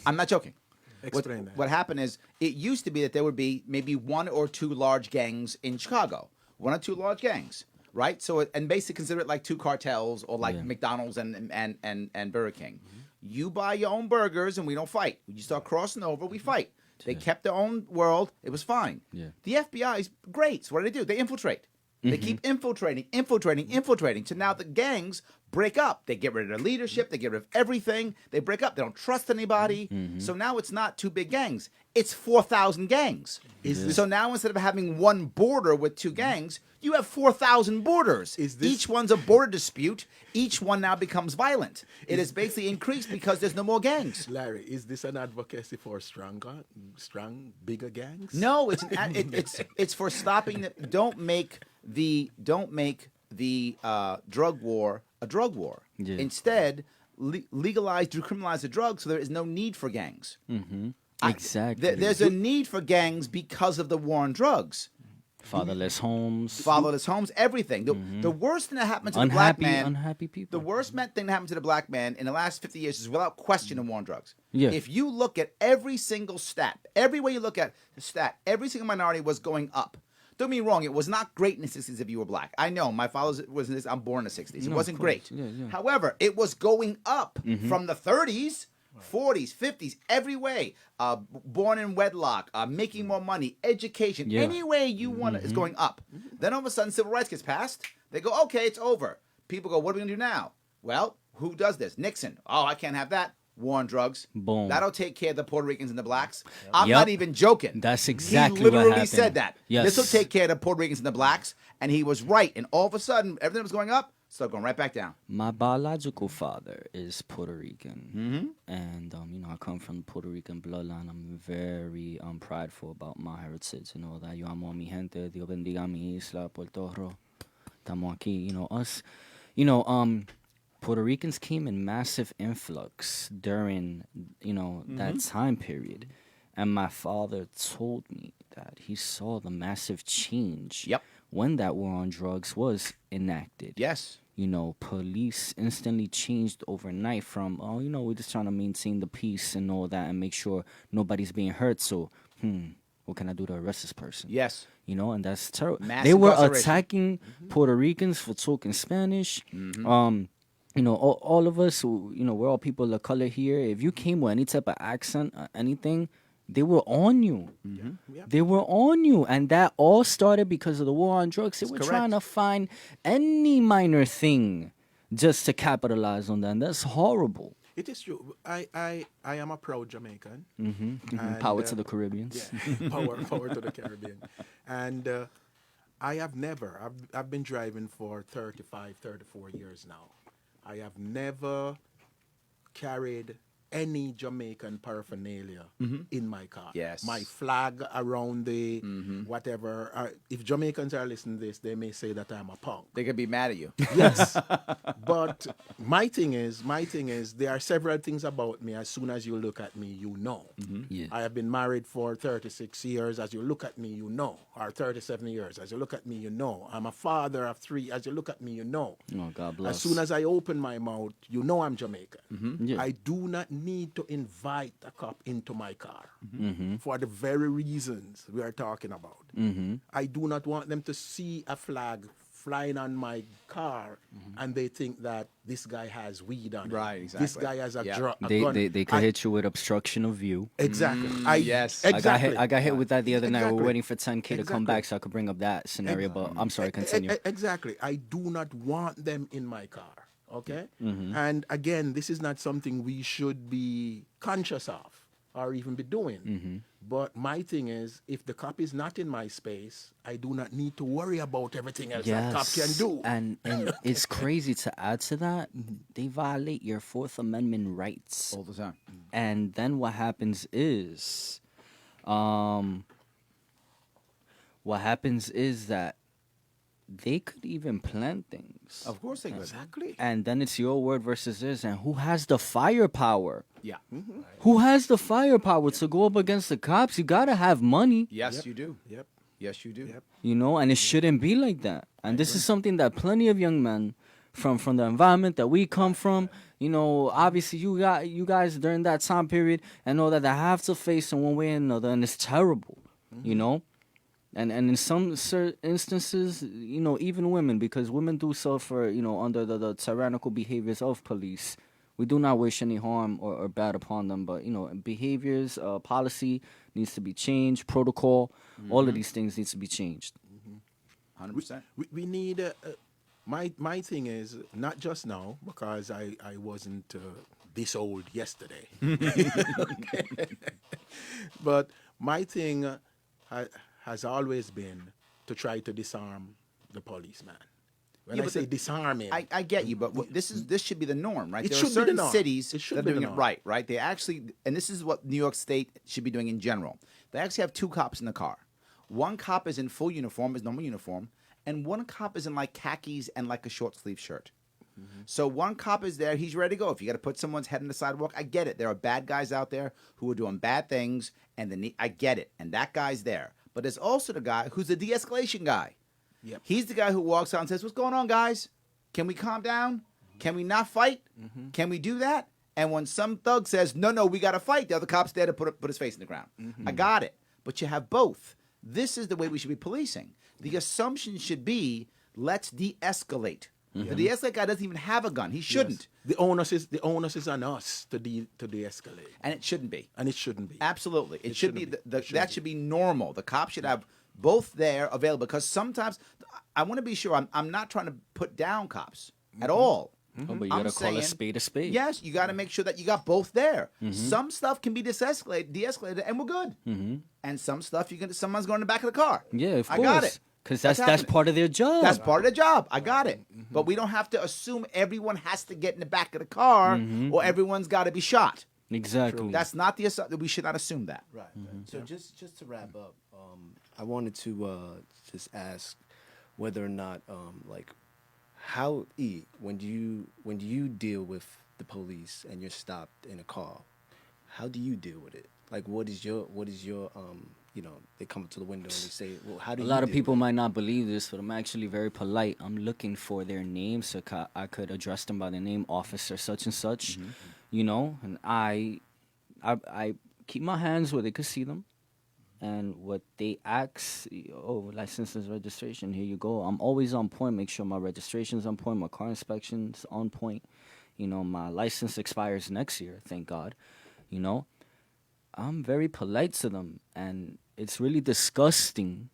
Speaker 4: I'm not joking.
Speaker 7: Explain that.
Speaker 4: What happened is, it used to be that there would be maybe 1 or 2 large gangs in Chicago. 1 or 2 large gangs, right? So, and basically consider it like 2 cartels or like McDonald's and Burger King. You buy your own burgers and we don't fight. You start crossing over, we fight. They kept their own world. It was fine.
Speaker 2: Yeah.
Speaker 4: The FBI is great. So what do? They infiltrate. They keep infiltrating. So now the gangs break up. They get rid of their leadership. They get rid of everything. They break up. They don't trust anybody. So now it's not 2 big gangs. It's 4,000 gangs. So now instead of having 1 border with 2 gangs, you have 4,000 borders. Each one's a border dispute. Each one now becomes violent. It has basically increased because there's no more gangs.
Speaker 7: Larry, is this an advocacy for strong, bigger gangs?
Speaker 4: No, it's for stopping the. Don't make the drug war a drug war.
Speaker 2: Yeah.
Speaker 4: Instead, legalize, decriminalize the drug, so there is no need for gangs.
Speaker 2: Exactly.
Speaker 4: There's a need for gangs because of the war on drugs.
Speaker 2: Fatherless homes.
Speaker 4: Fatherless homes, everything. The worst thing that happened to the black man.
Speaker 2: Unhappy people.
Speaker 4: The worst thing that happened to the black man in the last 50 years is without question a war on drugs.
Speaker 2: Yeah.
Speaker 4: If you look at every single stat, every way you look at the stat, every single minority was going up. Don't get me wrong, it was not great in the 60s if you were black. I know, my father was in this, I'm born in the 60s. It
Speaker 2: No,
Speaker 4: wasn't
Speaker 2: of course.
Speaker 4: great.
Speaker 2: Yeah.
Speaker 4: However, it was going up from the 30s, 40s, 50s, every way. Born in wedlock, making more money, education,
Speaker 2: Yeah.
Speaker 4: any way you want it is going up. Then all of a sudden, civil rights gets passed. They go, okay, it's over. People go, what are we going to do now? Well, who does this? Nixon. Oh, I can't have that. War on drugs.
Speaker 2: Boom.
Speaker 4: That'll take care of the Puerto Ricans and the blacks. I'm
Speaker 2: Yep.
Speaker 4: not even joking.
Speaker 2: That's exactly
Speaker 4: He
Speaker 2: what
Speaker 4: literally
Speaker 2: happened.
Speaker 4: said that.
Speaker 2: Yes.
Speaker 4: This will take care of the Puerto Ricans and the blacks. And he was right. And all of a sudden, everything was going up. So going right back down.
Speaker 2: My biological father is Puerto Rican, and I come from Puerto Rican bloodline. I'm very prideful about my heritage and all that. Yo amo a mi gente. Dios bendiga mi isla, Puerto Rico. Estamos aquí. Us. Puerto Ricans came in massive influx during that time period, and my father told me that he saw the massive change.
Speaker 4: Yep.
Speaker 2: When that war on drugs was enacted.
Speaker 4: Yes.
Speaker 2: Police instantly changed overnight from, we're just trying to maintain the peace and all that and make sure nobody's being hurt. So, what can I do to arrest this person?
Speaker 4: Yes.
Speaker 2: And that's terrible.
Speaker 4: Mass
Speaker 2: They were
Speaker 4: incarceration.
Speaker 2: attacking Puerto Ricans for talking Spanish. All of us, we're all people of color here. If you came with any type of accent or anything, they were on you.
Speaker 7: Yeah.
Speaker 2: They were on you. And that all started because of the war on drugs. They were
Speaker 4: correct.
Speaker 2: trying to find any minor thing just to capitalize on that. And that's horrible.
Speaker 7: It is true. I am a proud Jamaican. And,
Speaker 2: Power to the Caribbeans.
Speaker 7: Yeah, power to the Caribbean. And I have never, I've been driving for 35, 34 years now. I have never carried any Jamaican paraphernalia in my car.
Speaker 4: Yes.
Speaker 7: My flag around the whatever. If Jamaicans are listening to this, they may say that I'm a punk.
Speaker 4: They could be mad at you.
Speaker 7: Yes. But my thing is, there are several things about me. As soon as you look at me, you know.
Speaker 2: Yeah.
Speaker 7: I have been married for 36 years. As you look at me, you know. Or 37 years. As you look at me, you know. I'm a father of 3. As you look at me, you know.
Speaker 2: Oh, God bless.
Speaker 7: As soon as I open my mouth, you know I'm Jamaican.
Speaker 2: Yeah.
Speaker 7: I do not need to invite a cop into my car for the very reasons we are talking about. I do not want them to see a flag flying on my car and they think that this guy has weed on it.
Speaker 4: Right,
Speaker 7: This
Speaker 4: exactly.
Speaker 7: guy has a,
Speaker 4: Yeah.
Speaker 7: a
Speaker 2: They
Speaker 7: gun.
Speaker 2: could hit you with obstruction of view.
Speaker 7: Exactly.
Speaker 4: yes.
Speaker 7: Exactly.
Speaker 2: I got hit with that the other night. We're
Speaker 7: Exactly.
Speaker 2: waiting for 10K to come
Speaker 7: Exactly.
Speaker 2: back so I could bring up that scenario. But I'm sorry, continue.
Speaker 7: Exactly. I do not want them in my car. Okay? And again, this is not something we should be conscious of or even be doing. But my thing is, if the cop is not in my space, I do not need to worry about everything else that cop can do.
Speaker 2: And it's crazy to add to that. They violate your Fourth Amendment rights.
Speaker 4: All the time.
Speaker 2: And then what happens is that they could even plan things.
Speaker 4: Of course they could.
Speaker 7: Exactly.
Speaker 2: And then it's your word versus theirs. And who has the firepower?
Speaker 4: Yeah.
Speaker 2: Who has the firepower to go up against the cops? You got to have money.
Speaker 4: Yes, you do.
Speaker 7: Yep.
Speaker 4: Yes, you do.
Speaker 7: Yep.
Speaker 2: And it shouldn't be like that. And this is something that plenty of young men from the environment that we come from, obviously you guys during that time period and all that they have to face in one way or another, and it's terrible, And in some certain instances, even women, because women do suffer, under the tyrannical behaviors of police. We do not wish any harm or bad upon them, but behaviors, policy needs to be changed, protocol, all of these things needs to be changed.
Speaker 4: 100%.
Speaker 7: We need my thing is not just now because I wasn't this old yesterday, but my thing has always been to try to disarm the policeman. When
Speaker 4: Yeah,
Speaker 7: I
Speaker 4: but
Speaker 7: say disarm him,
Speaker 4: I get you, but this should be the norm, right?
Speaker 7: It
Speaker 4: There
Speaker 7: should
Speaker 4: are
Speaker 7: be the
Speaker 4: certain
Speaker 7: norm.
Speaker 4: cities
Speaker 7: It should
Speaker 4: that are
Speaker 7: be the
Speaker 4: doing it
Speaker 7: norm.
Speaker 4: right? They actually, and this is what New York State should be doing in general. They actually have 2 cops in the car. One cop is in full uniform, his normal uniform, and one cop is in like khakis and like a short sleeve shirt. So one cop is there, he's ready to go. If you got to put someone's head in the sidewalk, I get it. There are bad guys out there who are doing bad things, and I get it. And that guy's there. But there's also the guy who's the de-escalation guy.
Speaker 7: Yep.
Speaker 4: He's the guy who walks out and says, "What's going on, guys? Can we calm down? Can we not fight? Can we do that?" And when some thug says, "No, we got to fight," the other cop's there to put his face in the ground. I got it. But you have both. This is the way we should be policing. The assumption should be, let's de-escalate. The de-escalate guy doesn't even have a gun. He shouldn't.
Speaker 7: Yes. The onus is on us to de-escalate,
Speaker 4: And it shouldn't be.
Speaker 7: and it shouldn't be.
Speaker 4: Absolutely. It should be.
Speaker 7: shouldn't be.
Speaker 4: That
Speaker 7: It shouldn't
Speaker 4: should be normal. The cop should have both there available, because sometimes I want to be sure I'm not trying to put down cops at all.
Speaker 2: Oh, but you
Speaker 4: I'm
Speaker 2: got to call a
Speaker 4: saying,
Speaker 2: spade a spade.
Speaker 4: Yes, you got to make sure that you got both there. Some stuff can be de-escalated, and we're good. And some stuff someone's going in the back of the car.
Speaker 2: Yeah, of
Speaker 4: I
Speaker 2: course.
Speaker 4: got it.
Speaker 2: Because
Speaker 4: That's
Speaker 2: that's
Speaker 4: happening.
Speaker 2: part of their job.
Speaker 4: That's part of the job. I got it. But we don't have to assume everyone has to get in the back of the car or everyone's got to be shot.
Speaker 2: exactly.
Speaker 4: That's not the assumption. We should not assume that.
Speaker 3: Right. So just to wrap up, I wanted to just ask whether or not like how when you deal with the police and you're stopped in a car, how do you deal with it? Like what is your they come up to the window and they say, well, how do
Speaker 2: A
Speaker 3: you
Speaker 2: lot of
Speaker 3: deal
Speaker 2: people
Speaker 3: with
Speaker 2: might not believe this, but I'm actually very polite. I'm looking for their names so I could address them by the name, officer such and such, and I keep my hands where they could see them. And what they ask, license and registration, here you go. I'm always on point, make sure my registration's on point, my car inspection's on point. My license expires next year, thank God. I'm very polite to them, and it's really disgusting.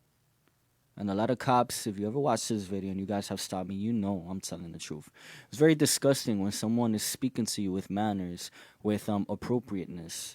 Speaker 2: And a lot of cops, if you ever watch this video and you guys have stopped me, I'm telling the truth. It's very disgusting when someone is speaking to you with manners, with appropriateness,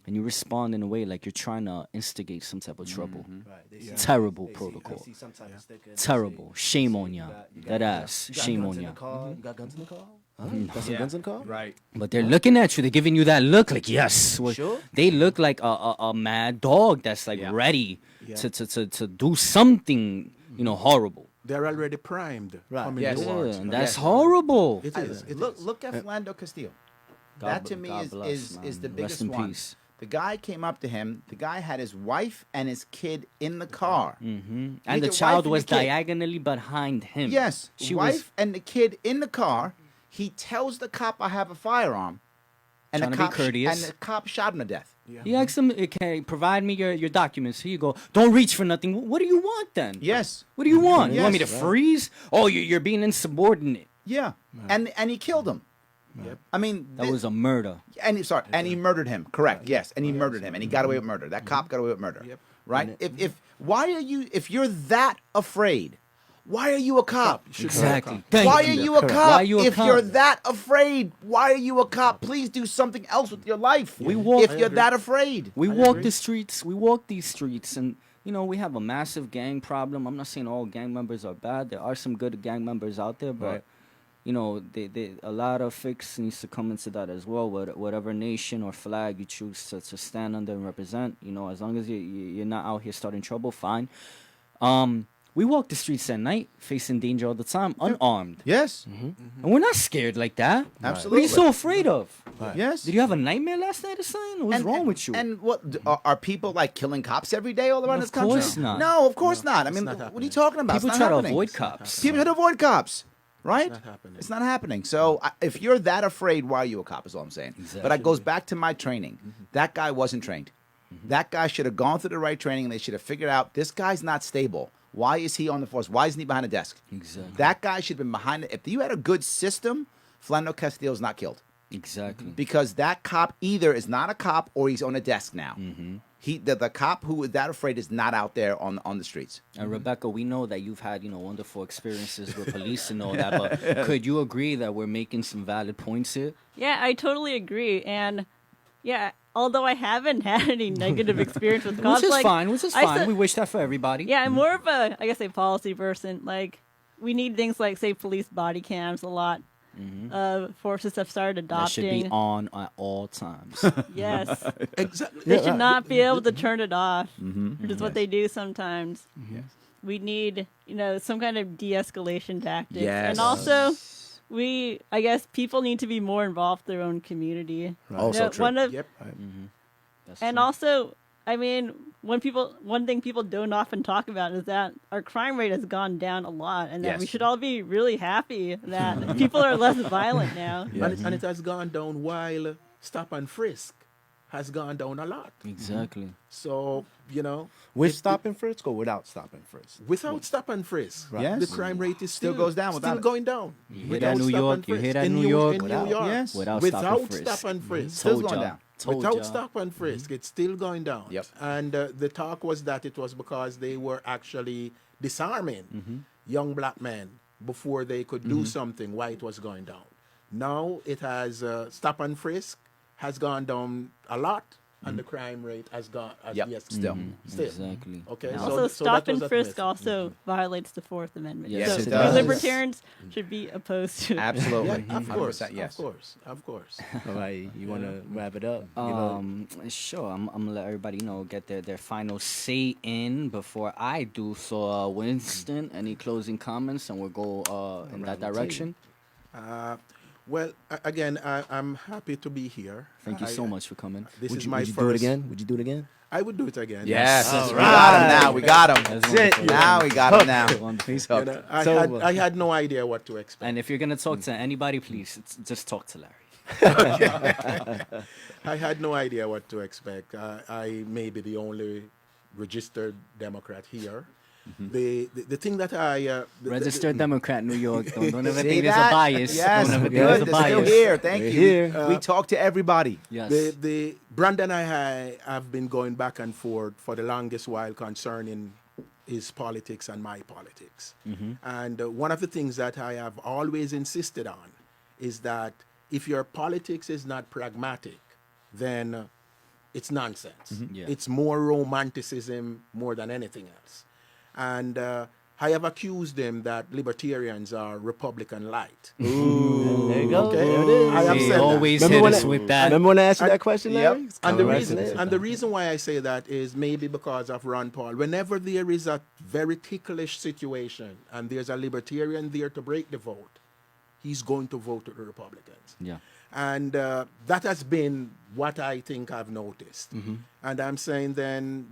Speaker 2: and you respond in a way like you're trying to instigate some type of trouble.
Speaker 3: Right. They see-
Speaker 2: Terrible
Speaker 3: they
Speaker 2: protocol.
Speaker 3: see some type of sticker and they
Speaker 2: Terrible.
Speaker 3: say-
Speaker 2: Shame
Speaker 3: they
Speaker 2: on
Speaker 3: say,
Speaker 2: ya.
Speaker 3: you got-
Speaker 2: That ass.
Speaker 3: you got
Speaker 2: Shame
Speaker 3: guns
Speaker 2: on
Speaker 3: in
Speaker 2: ya.
Speaker 3: the car? You got guns in the car? Huh? You got some guns in the car?
Speaker 4: Right.
Speaker 2: But they're looking at you. They're giving you that look like, yes.
Speaker 3: Sure.
Speaker 2: They look like a mad dog that's like ready to do something, horrible.
Speaker 7: They're already primed.
Speaker 3: Right.
Speaker 7: Coming
Speaker 4: Yes.
Speaker 7: towards.
Speaker 2: Yeah, and that's horrible.
Speaker 7: It is. It
Speaker 4: Look,
Speaker 7: is.
Speaker 4: look at Philando Castillo.
Speaker 2: God
Speaker 4: That
Speaker 2: bl-
Speaker 4: to me
Speaker 2: God
Speaker 4: is
Speaker 2: bless,
Speaker 4: is
Speaker 2: man.
Speaker 4: the
Speaker 2: Rest
Speaker 4: biggest
Speaker 2: in
Speaker 4: one.
Speaker 2: peace.
Speaker 4: The guy came up to him. The guy had his wife and his kid in the car.
Speaker 2: And
Speaker 4: Leave
Speaker 2: the
Speaker 4: your
Speaker 2: child
Speaker 4: wife and
Speaker 2: was
Speaker 4: your kid.
Speaker 2: diagonally behind him.
Speaker 4: Yes,
Speaker 2: She
Speaker 4: wife
Speaker 2: was
Speaker 4: and the kid in the car. He tells the cop, "I have a firearm," and
Speaker 2: Trying
Speaker 4: the
Speaker 2: to be
Speaker 4: cop
Speaker 2: courteous.
Speaker 4: and the cop shot him to death.
Speaker 2: He asked him, "Okay, provide me your documents." Here you go. Don't reach for nothing. What do you want then?
Speaker 4: Yes.
Speaker 2: What do you want? You want me to
Speaker 4: Yes.
Speaker 2: freeze? Oh, you're being insubordinate.
Speaker 4: Yeah, and he killed him.
Speaker 7: Yep.
Speaker 4: I mean,
Speaker 2: That was a murder.
Speaker 4: and he murdered him. Correct. Yes, and he murdered him, and he got away with murder. That cop got away with murder.
Speaker 7: Yep.
Speaker 4: Right. If you're that afraid, why are you a cop?
Speaker 2: Exactly.
Speaker 4: Why are you a
Speaker 2: Correct.
Speaker 4: cop?
Speaker 2: Why are you a
Speaker 4: if
Speaker 2: cop?
Speaker 4: you're that afraid, why are you a cop? Please do something else with your life.
Speaker 2: We walk-
Speaker 4: if you're that afraid.
Speaker 2: We
Speaker 7: I
Speaker 2: walk
Speaker 7: agree.
Speaker 2: the streets. We walk these streets, and we have a massive gang problem. I'm not saying all gang members are bad. There are some good gang members out there, but
Speaker 7: Right.
Speaker 2: a lot of fix needs to come into that as well. Whatever nation or flag you choose to stand under and represent, as long as you're not out here starting trouble, fine. We walk the streets at night, facing danger all the time, unarmed,
Speaker 4: Yes.
Speaker 2: and we're not scared like that.
Speaker 4: Absolutely.
Speaker 2: What are you so afraid of?
Speaker 4: Yes.
Speaker 2: Did you have a nightmare last night or something? What's wrong with you?
Speaker 4: And are people like killing cops every day all around
Speaker 2: Of
Speaker 4: this country?
Speaker 2: course not.
Speaker 4: No, of course not. I mean,
Speaker 7: not
Speaker 4: what are you
Speaker 7: happening.
Speaker 4: talking about?
Speaker 2: People
Speaker 4: It's
Speaker 2: try
Speaker 4: not
Speaker 2: to
Speaker 4: happening.
Speaker 2: avoid cops.
Speaker 4: People try to avoid cops, right?
Speaker 7: not happening.
Speaker 4: It's not happening. So if you're that afraid, why are you a cop? Is all I'm saying. But it goes back to my training. That guy wasn't trained. That guy should have gone through the right training, and they should have figured out this guy's not stable. Why is he on the force? Why isn't he behind a desk?
Speaker 2: Exactly.
Speaker 4: That guy should have been behind it. If you had a good system, Philando Castillo's not killed.
Speaker 2: Exactly.
Speaker 4: Because that cop either is not a cop or he's on a desk now. The cop who is that afraid is not out there on the streets.
Speaker 2: And Rebecca, we know that you've had, wonderful experiences with police and all that, but could you agree that we're making some valid points here?
Speaker 6: Yeah, I totally agree. And yeah, although I haven't had any negative experience with cops,
Speaker 2: Which is
Speaker 6: like,
Speaker 2: fine, which is
Speaker 6: I
Speaker 2: fine.
Speaker 6: said-
Speaker 2: We wish that for everybody.
Speaker 6: Yeah, I'm more of a, I guess, a policy person. Like, we need things like, say, police body cams a lot. Forces have started
Speaker 2: That should be
Speaker 6: adopting.
Speaker 2: on at all times.
Speaker 6: Yes.
Speaker 7: Exactly.
Speaker 6: They should not be able to turn it off,
Speaker 2: Mm-hmm.
Speaker 6: which is what they do sometimes. We need, some kind of de-escalation tactics.
Speaker 4: Yes.
Speaker 6: And also, I guess people need to be more involved in their own community.
Speaker 4: Also true.
Speaker 7: Yep.
Speaker 2: That's
Speaker 6: And
Speaker 2: true.
Speaker 6: also, I mean, one thing people don't often talk about is that our crime rate has gone down a lot, and that we
Speaker 4: Yes.
Speaker 6: should all be really happy that people are less violent now.
Speaker 7: And it has gone down while stop and frisk has gone down a lot.
Speaker 2: Exactly.
Speaker 7: So,
Speaker 3: With stop and frisk or without stop and frisk?
Speaker 7: without stop and frisk,
Speaker 4: Yes.
Speaker 7: the crime rate is
Speaker 4: Still goes down without
Speaker 7: still
Speaker 4: it.
Speaker 7: going down.
Speaker 2: You hear
Speaker 7: Without
Speaker 2: that, New
Speaker 7: stop
Speaker 2: York?
Speaker 7: and
Speaker 2: You hear
Speaker 7: frisk.
Speaker 2: that,
Speaker 7: in
Speaker 2: New
Speaker 7: New
Speaker 2: York?
Speaker 7: In New
Speaker 4: Without-
Speaker 7: York.
Speaker 4: yes.
Speaker 2: Without
Speaker 7: Without
Speaker 2: stop and frisk.
Speaker 7: stop and frisk.
Speaker 4: Still
Speaker 2: Told
Speaker 4: going
Speaker 2: ya.
Speaker 4: down.
Speaker 2: Told
Speaker 7: Without
Speaker 2: ya.
Speaker 7: stop and frisk, it's still going down.
Speaker 4: Yep.
Speaker 7: And the talk was that it was because they were actually disarming young black men before they could do something, why it was going down. Now it has stop and frisk has gone down a lot, and the crime rate has gone.
Speaker 4: Yep, still.
Speaker 7: Still.
Speaker 2: Exactly.
Speaker 7: Okay.
Speaker 6: And
Speaker 7: so
Speaker 6: also,
Speaker 7: so
Speaker 6: stop
Speaker 7: that was
Speaker 6: and
Speaker 7: that
Speaker 6: frisk
Speaker 7: message.
Speaker 6: also violates the Fourth Amendment.
Speaker 2: Yes,
Speaker 6: so
Speaker 2: it
Speaker 6: we
Speaker 2: does.
Speaker 6: libertarians should be opposed to it.
Speaker 4: Absolutely.
Speaker 7: Yeah, of course.
Speaker 4: 100%, yes.
Speaker 7: Of course.
Speaker 3: All right, you want to wrap it up?
Speaker 2: Sure. I'm gonna let everybody get their final say in before I do. So, Winston, any closing comments, and we'll go in that direction.
Speaker 7: Well, again, I'm happy to be here.
Speaker 2: Thank you so much for coming.
Speaker 7: This
Speaker 3: Would
Speaker 7: is
Speaker 3: you,
Speaker 7: my
Speaker 3: would you
Speaker 7: first.
Speaker 3: do it again? Would you do it again?
Speaker 7: I would do it again.
Speaker 4: Yes.
Speaker 3: All
Speaker 4: We got him
Speaker 3: right.
Speaker 4: now. We got him.
Speaker 2: That's wonderful.
Speaker 4: Now we got him now.
Speaker 2: Wonderful.
Speaker 4: He's
Speaker 7: You
Speaker 4: hooked.
Speaker 7: know,
Speaker 3: So,
Speaker 7: I had no idea what to expect.
Speaker 2: And if you're gonna talk to anybody, please just talk to Larry.
Speaker 7: I had no idea what to expect. I may be the only registered Democrat here. The thing that
Speaker 2: Registered Democrat, New York. Don't ever
Speaker 4: See
Speaker 2: think there's a
Speaker 4: that?
Speaker 2: bias.
Speaker 4: Yes,
Speaker 2: Don't ever
Speaker 4: good.
Speaker 2: think there's a
Speaker 4: They're still
Speaker 2: bias.
Speaker 4: here. Thank
Speaker 3: They're
Speaker 4: you.
Speaker 3: here.
Speaker 4: We talk to everybody.
Speaker 2: Yes.
Speaker 7: the Brandon and I have been going back and forth for the longest while concerning his politics and my politics. And one of the things that I have always insisted on is that if your politics is not pragmatic, then it's nonsense.
Speaker 2: Yeah.
Speaker 7: It's more romanticism more than anything else. And I have accused them that libertarians are Republican light.
Speaker 3: There you go.
Speaker 7: Okay.
Speaker 3: There it is.
Speaker 7: I have
Speaker 2: They
Speaker 7: said that.
Speaker 2: always
Speaker 3: Remember
Speaker 2: hit
Speaker 3: when
Speaker 2: us with that.
Speaker 3: Remember when I asked you
Speaker 7: And-
Speaker 3: that question,
Speaker 4: Yep.
Speaker 3: Larry?
Speaker 7: And the
Speaker 3: Congratulations.
Speaker 7: reason why I say that is maybe because of Ron Paul. Whenever there is a very ticklish situation and there's a libertarian there to break the vote, he's going to vote with the Republicans.
Speaker 2: Yeah.
Speaker 7: And that has been what I think I've noticed. And I'm saying then,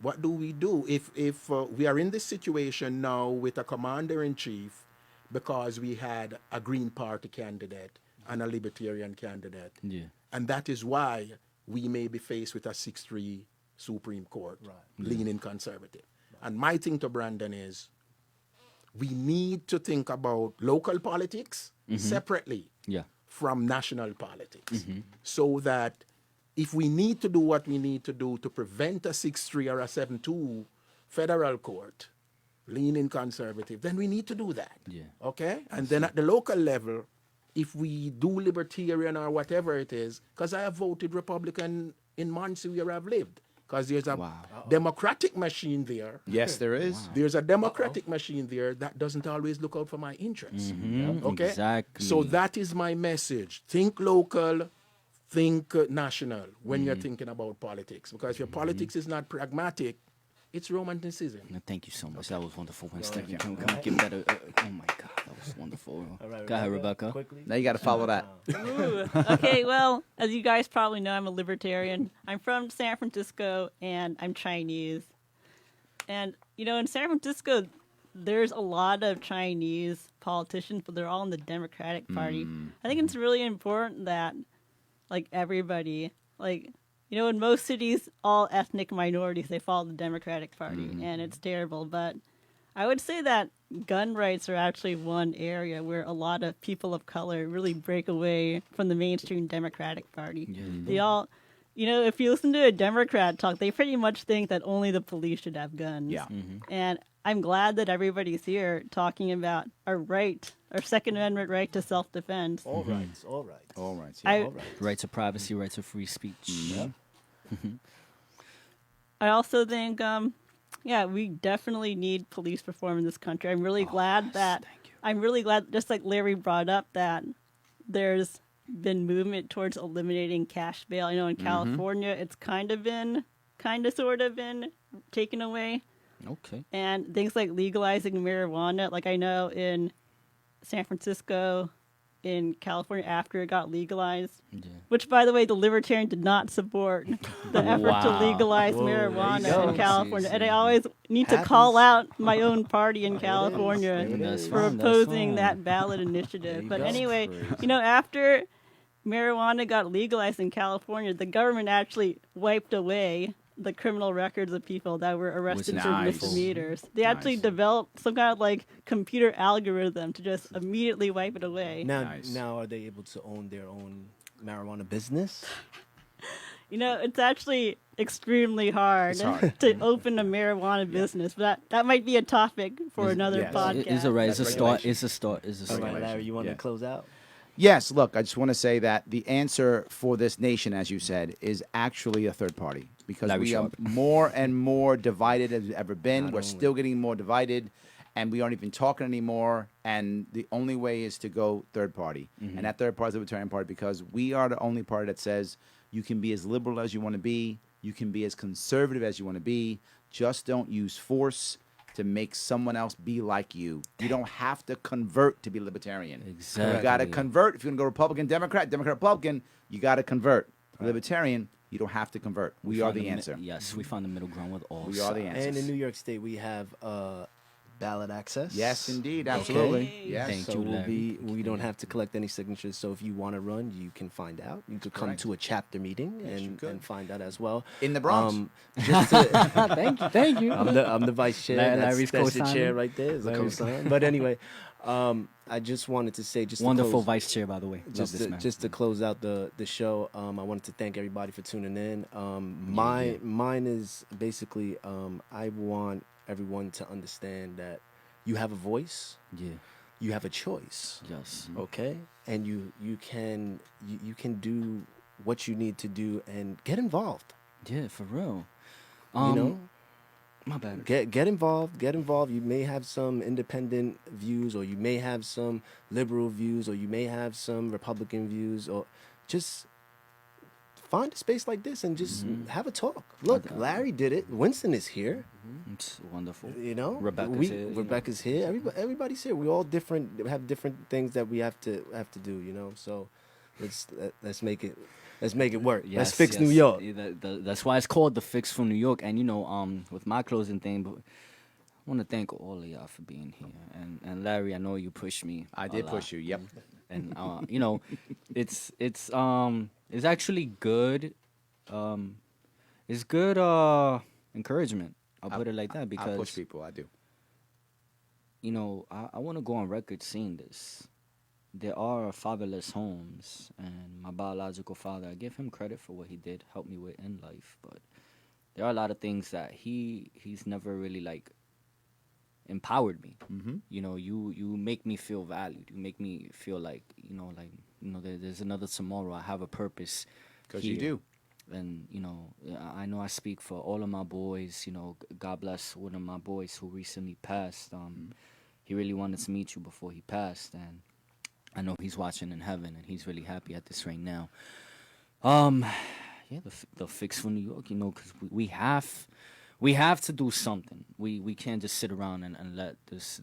Speaker 7: what do we do if we are in this situation now with a commander-in-chief because we had a Green Party candidate and a Libertarian candidate.
Speaker 2: Yeah.
Speaker 7: And that is why we may be faced with a 6-3 Supreme Court leaning conservative. And my thing to Brandon is we need to think about local politics separately
Speaker 2: Yeah.
Speaker 7: from national politics so that if we need to do what we need to do to prevent a 6-3 or a 7-2 federal court leaning conservative, then we need to do that.
Speaker 2: Yeah.
Speaker 7: Okay? And then at the local level, if we do libertarian or whatever it is, because I have voted Republican in Muncie where I've lived, because there's a democratic machine there.
Speaker 4: Yes, there is.
Speaker 7: There's a democratic machine there that doesn't always look out for my interests. Okay?
Speaker 2: Exactly.
Speaker 7: So that is my message. Think local, think national when you're thinking about politics. Because if your politics is not pragmatic, it's romanticism.
Speaker 2: No, thank you so much. That was wonderful, Winston. Can we give that oh my God, that was wonderful. Go ahead, Rebecca.
Speaker 4: Now you got to follow that.
Speaker 6: Ooh. Okay, well, as you guys probably know, I'm a libertarian. I'm from San Francisco, and I'm Chinese. And, in San Francisco, there's a lot of Chinese politicians, but they're all in the Democratic Party. I think it's really important that, everybody, in most cities, all ethnic minorities, they follow the Democratic Party, and it's terrible. But I would say that gun rights are actually one area where a lot of people of color really break away from the mainstream Democratic Party. They all, if you listen to a Democrat talk, they pretty much think that only the police should have guns.
Speaker 4: Yeah.
Speaker 6: And I'm glad that everybody's here talking about our right, our Second Amendment right to self-defense.
Speaker 3: All rights, all rights.
Speaker 4: All right.
Speaker 6: I-
Speaker 3: All right.
Speaker 2: Right to privacy, right to free speech.
Speaker 6: I also think, we definitely need police reform in this country. I'm really glad that, I'm really glad, just like Larry brought up, that there's been movement towards eliminating cash bail. In California, it's sort of been taken away.
Speaker 2: Okay.
Speaker 6: And things like legalizing marijuana, I know in San Francisco, in California, after it got legalized, which, by the way, the Libertarian did not support the effort to
Speaker 2: Wow.
Speaker 6: legalize
Speaker 3: Whoa, there
Speaker 6: marijuana
Speaker 3: you go.
Speaker 6: in California.
Speaker 2: See,
Speaker 6: And I
Speaker 2: see.
Speaker 6: always need to call out my own party in California
Speaker 2: That's
Speaker 6: for
Speaker 2: fine, that's
Speaker 6: opposing
Speaker 2: fine.
Speaker 6: that ballot initiative.
Speaker 2: you
Speaker 6: But
Speaker 2: go.
Speaker 6: anyway,
Speaker 2: Crazy.
Speaker 6: after marijuana got legalized in California, the government actually wiped away the criminal records of people that were arrested for
Speaker 4: nice.
Speaker 6: misdemeanors. They actually
Speaker 4: Nice.
Speaker 6: developed some kind of computer algorithm to just immediately wipe it away.
Speaker 3: Now are they able to own their own marijuana business?
Speaker 6: It's actually extremely hard, to open a marijuana business, but that might be a topic for another
Speaker 4: yes.
Speaker 6: podcast.
Speaker 2: It's a right. It's a
Speaker 4: That's
Speaker 2: start.
Speaker 4: regulation.
Speaker 2: It's a start. It's a
Speaker 3: All
Speaker 2: start.
Speaker 3: right, Larry, you want
Speaker 4: Yeah.
Speaker 3: to close out?
Speaker 4: Yes, look, I just want to say that the answer for this nation, as you said, is actually a third party because
Speaker 2: Larry
Speaker 4: we are
Speaker 2: Sharp.
Speaker 4: more and more divided as we've ever been.
Speaker 3: Not
Speaker 4: We're
Speaker 3: only.
Speaker 4: still getting more divided, and we aren't even talking anymore. And the only way is to go third party, and that third party is the Libertarian Party because we are the only party that says you can be as liberal as you want to be, you can be as conservative as you want to be, just don't use force to make someone else be like you. You don't have to convert to be libertarian.
Speaker 2: Exactly.
Speaker 4: You got to convert. If you're going to go Republican, Democrat, Republican, you got to convert. Libertarian, you don't have to convert. We are
Speaker 2: found
Speaker 4: the
Speaker 2: mi-
Speaker 4: answer.
Speaker 2: Yes, we found the middle ground with all
Speaker 4: We are the
Speaker 2: sides.
Speaker 4: answer.
Speaker 3: And in New York State, we have ballot access.
Speaker 4: Yes, indeed.
Speaker 3: Okay.
Speaker 4: Absolutely.
Speaker 6: Yay.
Speaker 4: Yes.
Speaker 2: Thank
Speaker 3: So
Speaker 2: you,
Speaker 3: we'll
Speaker 2: Larry.
Speaker 3: we don't have to collect any signatures. So if you want to run, you can find out. You could come
Speaker 4: Correct.
Speaker 3: to a chapter meeting
Speaker 4: Yes, you
Speaker 3: and,
Speaker 4: could.
Speaker 3: and find out as well.
Speaker 4: In the Bronx.
Speaker 3: Just to,
Speaker 2: Thank you.
Speaker 3: I'm the vice chair.
Speaker 2: Larry's
Speaker 3: That's the
Speaker 2: co-signing.
Speaker 3: chair right there. Is a
Speaker 2: Larry's-
Speaker 3: co-sign. But anyway, I just wanted to say, just to
Speaker 2: Wonderful
Speaker 3: close,
Speaker 2: vice chair, by the way. Love
Speaker 3: just
Speaker 2: this
Speaker 3: to,
Speaker 2: man.
Speaker 3: just to close out the show, I wanted to thank everybody for tuning in. Mine is basically I want everyone to understand that you have a voice,
Speaker 2: Yeah.
Speaker 3: you have a choice,
Speaker 2: Yes.
Speaker 3: okay, and you can do what you need to do and get involved.
Speaker 2: Yeah, for real.
Speaker 3: You know,
Speaker 2: My bad.
Speaker 3: get involved. Get involved. You may have some independent views, or you may have some liberal views, or you may have some Republican views, or just find a space like this and just have a talk. Look, Larry did it. Winston is here.
Speaker 2: It's wonderful.
Speaker 3: You know,
Speaker 2: Rebecca's here, you know.
Speaker 3: Rebecca's here. Everybody's here. We all different. Have different things that we have to do. You know, so let's make it work. Let's fix New York.
Speaker 2: Yeah, that's why it's called the Fix from New York. And you know, with my closing thing, but I want to thank all of y'all for being here. And Larry, I know you pushed me.
Speaker 4: I
Speaker 2: a
Speaker 4: did
Speaker 2: lot.
Speaker 4: push you. Yep.
Speaker 2: And you know, it's actually good. It's good encouragement. I'll put it like that
Speaker 4: I
Speaker 2: because
Speaker 4: push people. I do.
Speaker 2: you know, I want to go on record saying this. There are fatherless homes, and my biological father, I give him credit for what he did, help me with in life, but there are a lot of things that he's never really like empowered me.
Speaker 4: Mm-hmm.
Speaker 2: You know, you make me feel valued. You make me feel like there's another tomorrow. I have a purpose.
Speaker 4: Because you
Speaker 2: here.
Speaker 4: do.
Speaker 2: And you know, I know I speak for all of my boys. You know, God bless one of my boys who recently passed. He really wanted to meet you before he passed, and I know he's watching in heaven, and he's really happy at this right now. Yeah, the Fix for New York. You know, because we have to do something. We can't just sit around and let this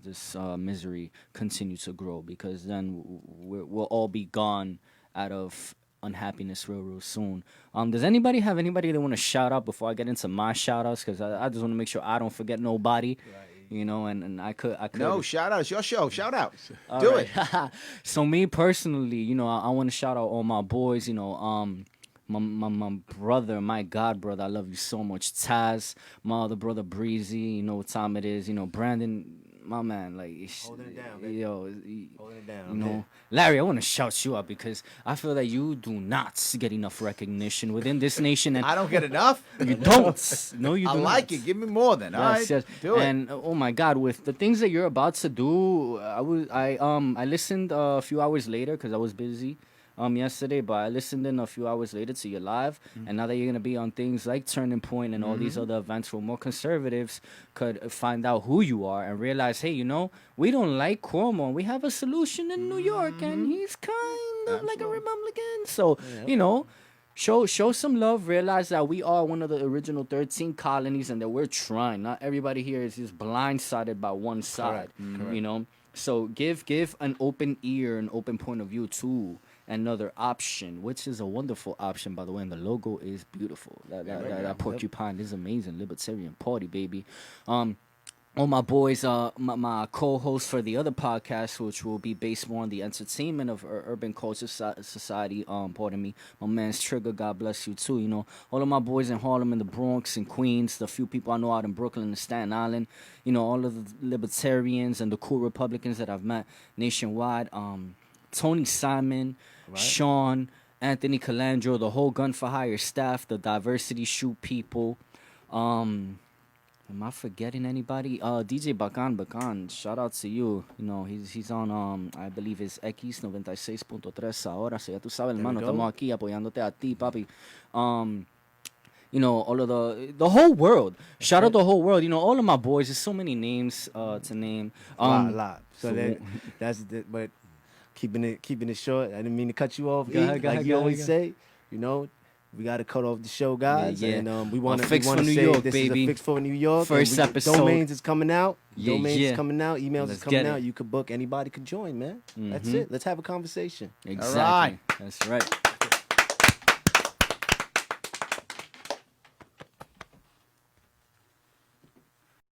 Speaker 2: misery continue to grow, because then we'll all be gone out of unhappiness real soon. Does anybody have anybody they want to shout out before I get into my shout outs? Because I just want to make sure I don't forget nobody. You know, and I could.
Speaker 4: No, shout out. It's your show. Shout out.
Speaker 2: All
Speaker 4: Do
Speaker 2: right.
Speaker 4: it.
Speaker 2: So me personally, you know, I want to shout out all my boys. You know, my brother, my god brother, I love you so much. Taz, my other brother Breezy. You know what time it is. You know, Brandon, my man, like
Speaker 3: Holding it down, baby.
Speaker 2: yo,
Speaker 3: Holding it down.
Speaker 2: you know, Larry, I want to shout you out because I feel that you do not get enough recognition within this nation, and
Speaker 4: I don't get enough.
Speaker 2: you don't. No, you do
Speaker 4: I like
Speaker 2: not.
Speaker 4: it. Give me more then. All right.
Speaker 2: Yes.
Speaker 4: Do it.
Speaker 2: And oh my God, with the things that you're about to do, I listened a few hours later because I was busy yesterday, but I listened in a few hours later to your live, and now that you're gonna be on things like Turning Point and all these other events where more conservatives could find out who you are and realize, hey, you know, we don't like Cuomo, we have a solution in New York, and he's kind of like a Republican, so you know. Show some love. Realize that we are one of the original 13 colonies, and that we're trying. Not everybody here is just blindsided by one side. You know, so give an open ear, an open point of view to another option, which is a wonderful option, by the way. And the logo is beautiful. That porcupine is amazing. Libertarian Party, baby. All my boys, my co-host for the other podcast, which will be based more on the entertainment of Urban Culture Society. Pardon me, my man's Trigger. God bless you too. You know, all of my boys in Harlem and the Bronx and Queens. The few people I know out in Brooklyn and Staten Island. You know, all of the libertarians and the cool Republicans that I've met nationwide. Tony Simon, Sean, Anthony Calandro, the whole Gun for Hire staff, the Diversity Shoot people. Am I forgetting anybody? DJ Bacan, shout out to you. You know, he's on I believe it's X 96.3 ahora. So ya tú sabes,
Speaker 3: There we
Speaker 2: hermano,
Speaker 3: go.
Speaker 2: estamos aquí apoyándote a ti, papi. You know, all of the whole world. Shout out the whole world. You know, all of my boys. There's so many names to name.
Speaker 3: A lot. So but keeping it short. I didn't mean to cut you off.
Speaker 2: Go ahead,
Speaker 3: Like you always say, you know, we got to cut off the show, guys.
Speaker 2: Yeah.
Speaker 3: And we want to
Speaker 2: Fix for New
Speaker 3: say
Speaker 2: York,
Speaker 3: this
Speaker 2: baby.
Speaker 3: is a Fix for New York.
Speaker 2: First
Speaker 3: and
Speaker 2: episode.
Speaker 3: Domains is coming out.
Speaker 2: Yeah,
Speaker 3: Domains
Speaker 2: yeah.
Speaker 3: is coming out. Emails
Speaker 2: Let's
Speaker 3: is coming
Speaker 2: get it.
Speaker 3: out. You could book. Anybody could join, man. That's
Speaker 2: Mhm.
Speaker 3: it. Let's have a conversation.
Speaker 2: Exactly.
Speaker 4: right.
Speaker 2: That's right.